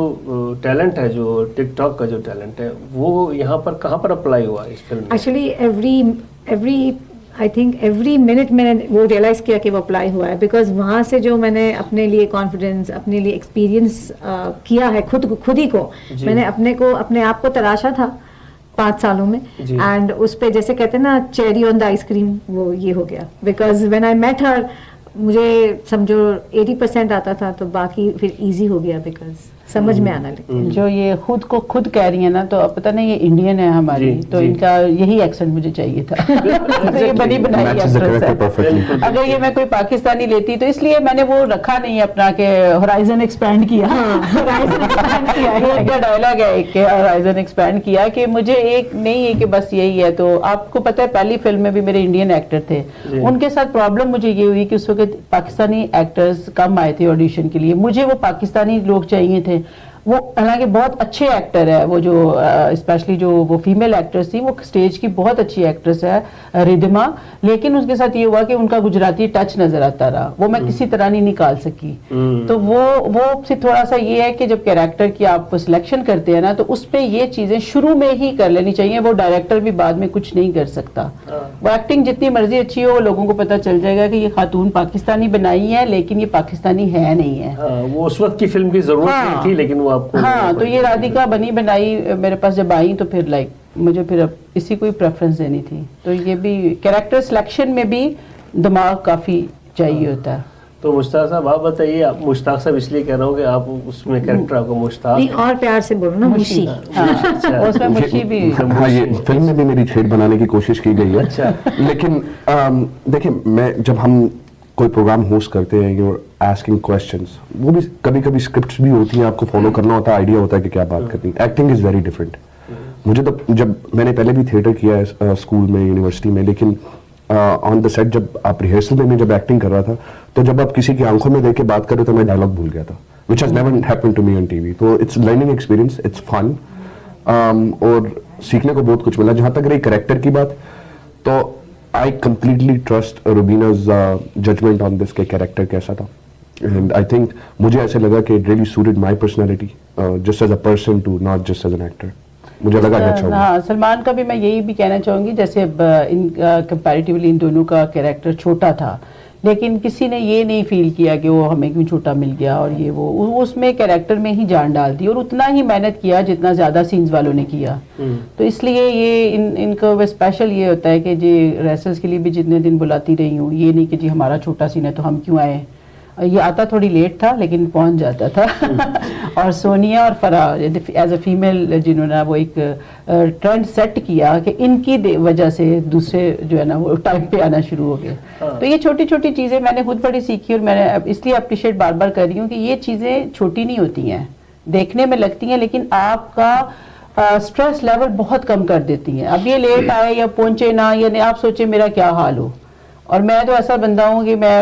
टैलेंट है, जो टिकटॉक का जो टैलेंट है, वो यहाँ पर कहाँ पर अप्लाई हुआ इस फिल्म में? एक्चुअली एवरी मिनट मैंने वो रियलाइज़ किया कि वो अप्लाई हुआ है, बिकॉज वहाँ से जो मैंने अपने लिए कॉन्फिडेंस, अपने लिए एक्सपीरियंस किया है खुद ही को, मैंने अपने आप को तराशा था 5 सालों में, एंड उस पे जैसे कहते हैं ना चेरी ऑन द आइसक्रीम, वो ये हो गया। Because when I met her, मुझे समझो 80% आता था, तो बाकी फिर इजी हो गया, बिकॉज समझ में आना लगा। जो ये खुद को खुद कह रही है ना, तो अब पता नहीं ये इंडियन है हमारी, तो इनका यही एक्सेंट मुझे चाहिए था। तो ये बनी बनाई एक्ट्रेस है। अगर ये मैं कोई पाकिस्तानी लेती तो, इसलिए मैंने वो रखा नहीं अपना के होराइजन एक्सपैंड किया। होराइजन एक्सपैंड किया है, क्या डायलॉग है एक, होराइजन एक्सपैंड किया कि मुझे एक नहीं है कि बस यही है। तो आपको पता है पहली फिल्म में भी मेरे इंडियन एक्टर थे, उनके साथ प्रॉब्लम मुझे ये हुई कि उस वक्त पाकिस्तानी एक्टर्स कम आए थे ऑडिशन के लिए, मुझे वो पाकिस्तानी लोग चाहिए थे। वो हालांकि बहुत अच्छे एक्टर है, वो जो स्पेशली जो वो फीमेल एक्ट्रेस थी, वो स्टेज की बहुत अच्छी एक्ट्रेस है रिदिमा, लेकिन उसके साथ ये हुआ कि उनका गुजराती टच नजर आता रहा, वो मैं किसी तरह नहीं निकाल सकी। तो वो से थोड़ा सा ये है कि जब कैरेक्टर की आप सिलेक्शन करते हैं ना, तो उसमें ये चीजें शुरू में ही कर लेनी चाहिए, वो डायरेक्टर भी बाद में कुछ नहीं कर सकता। वो एक्टिंग जितनी मर्जी अच्छी हो, लोगों को पता चल जाएगा कि ये खातून पाकिस्तानी बनाई है, लेकिन ये पाकिस्तानी है नहीं है। वो उस वक्त की फिल्म की जरूरत नहीं थी, लेकिन वो आपको, हाँ, तो ये राधिका बनी बनाई मेरे पास जब आई, तो फिर लाइक मुझे फिर अब इसी को ही प्रेफरेंस देनी थी। तो ये भी कैरेक्टर सिलेक्शन में भी दिमाग काफी चाहिए होता है। तो मुश्ताक साहब आप बताइए, आप मुश्ताक साहब इसलिए कह रहा हूँ कि आप उसमें कैरेक्टर आपको मुश्ताक नहीं, और प्यार से बोलो ना, मुशी। अच्छा, उसमें मुशी भी, हाँ, ये फिल्म में भी मेरी छेड़ बनाने की कोशिश की गई है। अच्छा। लेकिन देखिए, मैं जब हम कोई प्रोग्राम होस्ट करते हैं, यू आर आस्किंग क्वेश्चंस, वो भी कभी कभी स्क्रिप्ट्स भी होती हैं, आपको फॉलो करना होता है, आइडिया होता है कि क्या बात करनी है। Acting is very different. मुझे तो जब मैंने पहले भी थिएटर किया है स्कूल में, यूनिवर्सिटी में, लेकिन ऑन द सेट जब आप रिहर्सल में जब एक्टिंग कर रहा था, तो जब आप किसी की आंखों में देख के बात कर रहे हो तो मैं डायलॉग भूल गया था, which has never happened to me on TV. तो it's learning experience, it's fun, और सीखने को बहुत कुछ मिला। जहां तक रही कैरेक्टर की बात, तो I completely trust Rubina's judgment on this के कैरेक्टर कैसा था, एंड आई थिंक मुझे ऐसे लगा कि it really suited my personality just as a person to not just as an actor. मुझे लगा कि अच्छा होगा। हाँ, सलमान का भी मैं यही भी कहना चाहूंगी, जैसे इन कंपैरेटिवली इन दोनों का कैरेक्टर छोटा था, लेकिन किसी ने ये नहीं फील किया कि वो हमें क्यों छोटा मिल गया और ये वो उसमें कैरेक्टर में ही जान डाल दी और उतना ही मेहनत किया जितना ज्यादा सीन्स वालों ने किया। तो इसलिए ये इनको स्पेशल ये होता है कि जी रेसल्स के लिए भी जितने दिन बुलाती रही हूँ, ये नहीं कि जी हमारा छोटा सीन है तो हम क्यों आए। ये आता थोड़ी लेट था लेकिन पहुंच जाता था। और सोनिया और फराह एज अ फीमेल जिन्होंने वो एक ट्रेंड सेट किया कि इनकी वजह से दूसरे जो है ना वो टाइम पे आना शुरू हो गए। तो ये छोटी छोटी चीज़ें मैंने खुद बड़ी सीखी और मैंने इसलिए अप्रिशिएट बार बार कर रही हूँ कि ये चीज़ें छोटी नहीं होती हैं, देखने में लगती हैं लेकिन आपका स्ट्रेस लेवल बहुत कम कर देती हैं। अब ये लेट आए या पहुंचे ना, या नहीं आप सोचे मेरा क्या हाल हो। और मैं तो ऐसा बंदा हूँ कि मैं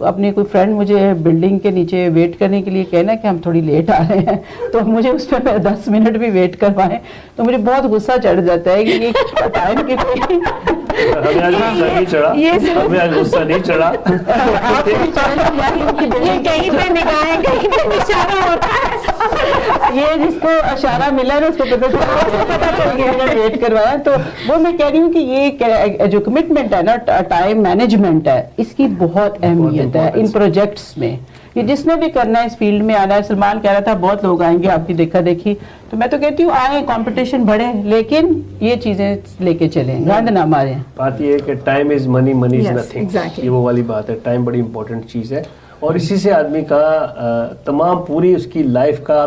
अपनी कोई फ्रेंड मुझे बिल्डिंग के नीचे वेट करने के लिए कहना कि हम थोड़ी लेट आ रहे हैं, तो मुझे उस पर 10 मिनट भी वेट करवाएं तो मुझे बहुत गुस्सा चढ़ जाता है कि ये टाइम की कोई हमें आज गुस्सा नहीं चढ़ा, हमें आज गुस्सा नहीं चढ़ा। ये कहीं पे निगाहें कहीं पे इशारा होता है। ये जिसको इशारा मिला ना उसको पता चल गया वेट करवाया। तो वो मैं कह रही हूँ कि ये जो कमिटमेंट है ना, टाइम मैनेजमेंट है, इसकी बहुत अहमियत है इन प्रोजेक्ट्स में। ये जिसने भी करना है इस फील्ड में आना है, सलमान कह रहा था बहुत लोग आएंगे आपकी देखा देखी, तो मैं तो कहती हूँ आए, कंपटीशन बढ़े, लेकिन ये चीजें लेके चलें, गंद ना मारें। बात ये है कि time is money, money is Yes, nothing. exactly. ये वो वाली बात है, टाइम बड़ी इंपॉर्टेंट चीज़ है और इसी से आदमी का तमाम पूरी उसकी लाइफ का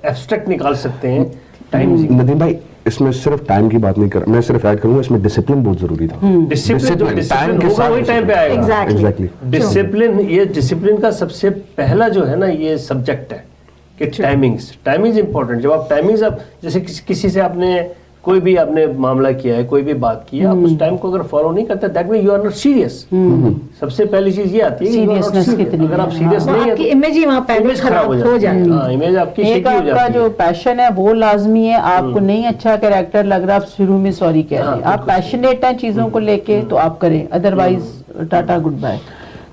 एब्स्ट्रैक्ट निकाल सकते हैं। टाइम नदीम भाई, इसमें सिर्फ टाइम की बात नहीं कर, मैं सिर्फ ऐड करूंगा, इसमें डिसिप्लिन बहुत जरूरी था। डिसिप्लिन होगा वही टाइम पे आएगा। एग्जैक्टली। डिसिप्लिन, ये डिसिप्लिन का सबसे पहला जो है ना ये सब्जेक्ट है कि टाइमिंग इंपॉर्टेंट। जब आप टाइमिंग्स, आप जैसे किसी से आपने कोई भी आपने मामला किया है, कोई भी बात की है, आप उस टाइम को अगर फॉलो नहीं करते, that mean you are not serious. सबसे पहली चीज ये आती है कि Seriousness कितनी अगर आप सीरियस नहीं है आपकी इमेज ही वहाँ पहले इमेज खराब हो जाती है। हाँ, इमेज आपकी एक shaky हो आपका जाती जो है। पैशन है वो लाजमी है। आपको नहीं अच्छा कैरेक्टर लग रहा, आप शुरू में सॉरी कह रहे हैं। आप पैशनेट हैं चीजों को लेके तो आप करें, अदरवाइज टाटा गुड बाय।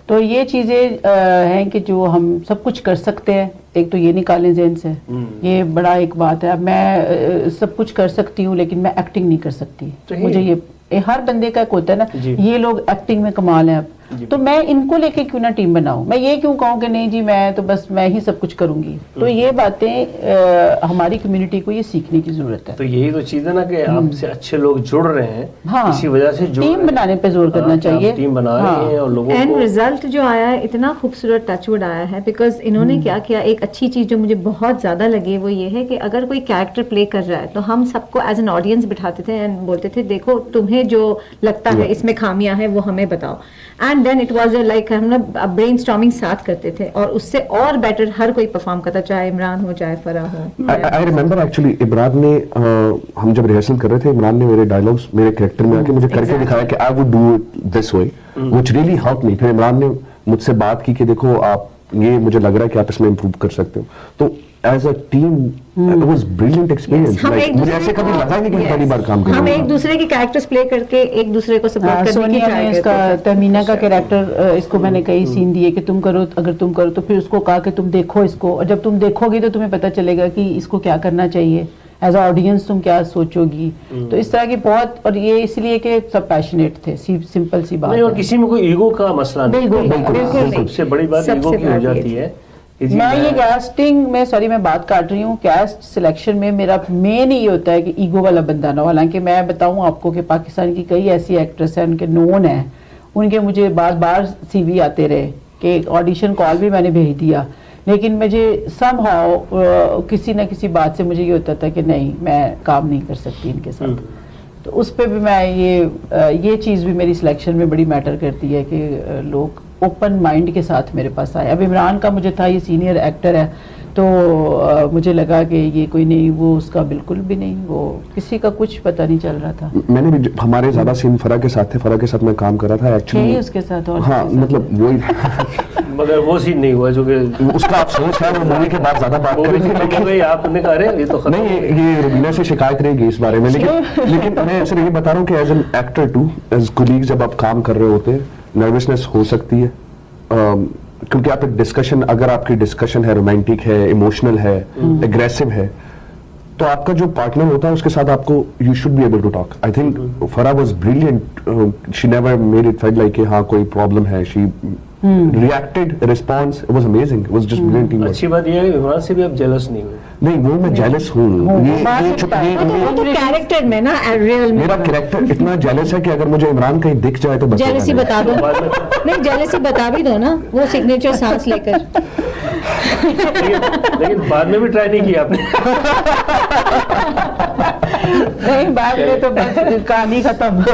तो ये चीजें हैं कि जो हम सब कुछ कर सकते हैं, एक तो ये निकालें ज़हन से, ये बड़ा एक बात है। अब मैं सब कुछ कर सकती हूँ लेकिन मैं एक्टिंग नहीं कर सकती। मुझे ये हर बंदे का एक होता है ना, ये लोग एक्टिंग में कमाल है, अब तो मैं इनको लेके क्यों ना टीम बनाऊं, मैं ये क्यों कहूँ कि नहीं जी मैं तो बस मैं ही सब कुछ करूंगी। तो ये बातें हमारी कम्युनिटी को ये सीखने की जरूरत है। तो यही तो चीज है ना कि आपसे अच्छे लोग जुड़ रहे हैं, हाँ, इसी वजह से जुड़ टीम रहे हैं। बनाने पे जोर करना हाँ, कि आप चाहिए। टीम बना रहे हैं और लोगों एंड को रिजल्ट जो आया है इतना खूबसूरत टचवुड आया है, बिकॉज इन्होंने क्या किया, एक अच्छी चीज जो मुझे बहुत ज्यादा लगी वो ये है कि अगर कोई कैरेक्टर प्ले कर रहा है तो हम सबको एज एन ऑडियंस बिठाते थे एंड बोलते थे देखो तुम्हें जो लगता है इसमें खामियां हैं वो हमें बताओ। And then it was like हम लोग ब्रेनस्टॉर्मिंग साथ करते थे और उससे और बेटर हर कोई परफॉर्म करता, चाहे इमरान हो चाहे फराह हो। आई रिमेम्बर एक्चुअली इमरान ने हम जब रिहर्सल कर रहे थे, इमरान ने मेरे डायलॉग्स मेरे कैरेक्टर में आके मुझे करके दिखाया कि I would do this way, which really help me. फिर इमरान ने मुझसे बात की कि देखो आप ये मुझे लग रहा है कि आप इसमें इम्प्रूव कर सकते हो। तो as a team it was brilliant experience. मुझे ऐसे कभी लगा नहीं कि पहली बार काम कर रहा हूं। हम एक दूसरे के कैरेक्टर्स प्ले करके एक दूसरे को सपोर्ट करने की सोनिया ट्राई ने करते इसका थे। तमीना का कैरेक्टर इसको मैंने कई सीन दिए कि तुम करो, अगर तुम करो तो फिर उसको कहा कि तुम देखो इसको, और जब तुम देखोगी तो तुम्हें पता चलेगा कि इसको क्या करना चाहिए, एज ऑडियंस तुम क्या सोचोगी। तो इस तरह की बहुत, और ये इसलिए कि सब पैशनेट थे, सिंपल सी बात नहीं, और है। किसी में कोई ईगो का मसला नहीं। बिल्कुल नहीं। सबसे बड़ी बात सबसे ईगो की हो बड़ी जाती चीज़। है। कि मैं ये कास्टिंग में, सॉरी मैं बात काट रही हूँ, कास्ट सिलेक्शन में मेरा मेन ये होता है कि ईगो वाला बंदा ना हो। हालांकि मैं बताऊँ आपको कि पाकिस्तान की कई ऐसी एक्ट्रेस हैं, उनके नोन है, उनके मुझे बार बार CV आते रहे कि ऑडिशन कॉल भी मैंने भेज दिया, लेकिन मुझे समहाउ किसी न किसी बात से मुझे ये होता था कि नहीं मैं काम नहीं कर सकती इनके साथ। तो उस पर भी मैं ये चीज़ भी मेरी सिलेक्शन में बड़ी मैटर करती है कि लोग ओपन माइंड के साथ मेरे पास आया। अब इमरान का मुझे था ये सीनियर एक्टर है, तो मुझे लगा कि ये कोई नहीं, वो उसका बिल्कुल भी नहीं, वो किसी का कुछ पता नहीं चल रहा था। मैंने भी हमारे ज्यादा सीन फरा के साथ थे, फरा के साथ मैं काम कर रहा था एक्चुअली उसके साथ और हाँ मतलब वही मगर वो सीन नहीं हुआ जो कि उसका अफसोस है, वो मूवी के बाद ज्यादा बात वो भी करेंगे। खत्म हो गई, आपने कहा अरे ये तो खत्म नहीं हो गई। ये रुबीना से शिकायत रहेगी इस बारे में, लेकिन मैं सिर्फ ये बता रहा हूँ कि as an actor too, as colleague जब आप काम कर रहे होते हैं नर्वसनेस हो सकती है, क्योंकि आप एक डिस्कशन, अगर आपकी डिस्कशन है रोमांटिक है, इमोशनल है, एग्रेसिव है, तो आपका जो पार्टनर होता है उसके साथ आपको you should be able to talk. I think Farah was brilliant, she never made it feel like हाँ कोई प्रॉब्लम है, she reacted, response, it was amazing, it was just brilliant team. अच्छी बात यह है कि इमरान से भी आप जेलस नहीं हुए। नहीं वो मैं जेलस हूँ, ये चुप वो तो कैरेक्टर में ना, रियल में मेरा कैरेक्टर इतना जेलस है कि अगर मुझे इमरान कहीं दिख जाए तो बचेगा जेलसी नहीं। बता दो, बाद में नहीं जेलसी बता भी दो ना, वो सिग्नेचर सांस लेकर। लेकिन बाद में भी ट्राई नहीं किया आपने। नहीं, बाद में तो बस कहानी खत्म।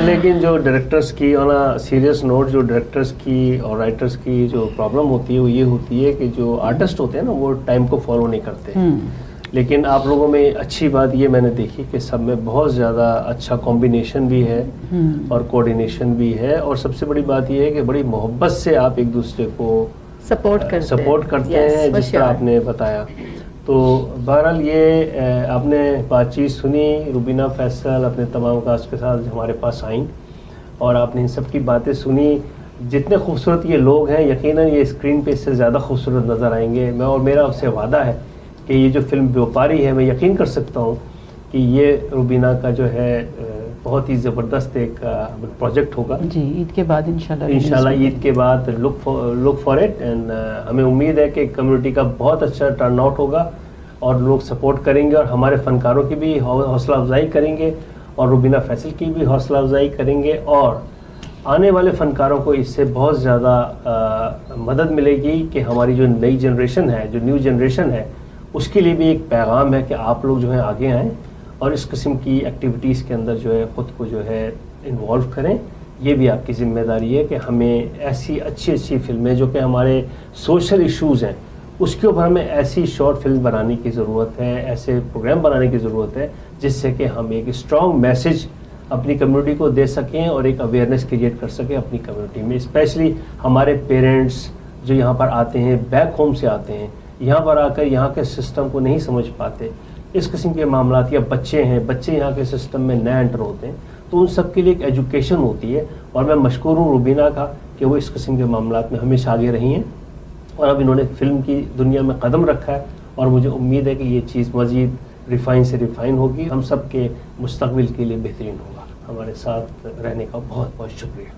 लेकिन जो डायरेक्टर्स की ऑन अ सीरियस नोट, जो डायरेक्टर्स की और राइटर्स की जो प्रॉब्लम होती है वो ये होती है कि जो आर्टिस्ट होते हैं ना वो टाइम को फॉलो नहीं करते। लेकिन आप लोगों में अच्छी बात ये मैंने देखी कि सब में बहुत ज़्यादा अच्छा कॉम्बिनेशन भी है और कोऑर्डिनेशन भी है, और सबसे बड़ी बात ये है कि बड़ी मोहब्बत से आप एक दूसरे को सपोर्ट करते हैं, जिस तरह आपने बताया। तो बहरहाल ये आपने बातचीत सुनी, रुबीना फैसल अपने तमाम कास्ट के साथ हमारे पास आई और आपने इन सब की बातें सुनी। जितने खूबसूरत ये लोग हैं यकीनन ये स्क्रीन पे इससे ज़्यादा खूबसूरत नज़र आएंगे। मैं और मेरा आपसे वादा है कि ये जो फिल्म व्यापारी है, मैं यकीन कर सकता हूँ कि ये रुबीना का जो है बहुत ही ज़बरदस्त एक प्रोजेक्ट होगा। जी, ईद के बाद इंशाल्लाह ईद के बाद लुक फॉर इट, एंड हमें उम्मीद है कि कम्युनिटी का बहुत अच्छा टर्न आउट होगा और लोग सपोर्ट करेंगे और हमारे फनकारों की भी हौसला अफजाई करेंगे और रुबीना फैसल की भी हौसला अफजाई करेंगे, और आने वाले फनकारों को इससे बहुत ज़्यादा मदद मिलेगी कि हमारी जो नई जनरेशन है, जो न्यू जनरेशन है, उसके लिए भी एक पैगाम है कि आप लोग जो है आगे आएँ और इस किस्म की एक्टिविटीज़ के अंदर जो है ख़ुद को जो है इन्वॉल्व करें। ये भी आपकी ज़िम्मेदारी है कि हमें ऐसी अच्छी फिल्में जो कि हमारे सोशल इश्यूज़ हैं उसके ऊपर हमें ऐसी शॉर्ट फिल्म बनाने की ज़रूरत है, ऐसे प्रोग्राम बनाने की ज़रूरत है जिससे कि हम एक स्ट्रॉन्ग मैसेज अपनी कम्युनिटी को दे सकें और एक अवेयरनेस क्रिएट कर सकें अपनी कम्युनिटी में। स्पेशली हमारे पेरेंट्स जो यहाँ पर आते हैं, बैक होम से आते हैं, यहाँ पर आकर यहाँ के सिस्टम को नहीं समझ पाते, इस किस्म के मामलात, या बच्चे हैं, बच्चे यहाँ के सिस्टम में नए एंटर होते हैं, तो उन सब के लिए एक एजुकेशन होती है। और मैं मशकूर हूँ रुबीना का कि वो इस किस्म के मामलात में हमेशा आगे रही हैं और अब इन्होंने फिल्म की दुनिया में कदम रखा है और मुझे उम्मीद है कि ये चीज़ मज़ीद रिफ़ाइन से रिफ़ाइन होगी, हम सब के मुस्तक़बिल के लिए बेहतरीन होगा। हमारे साथ रहने का बहुत बहुत शुक्रिया।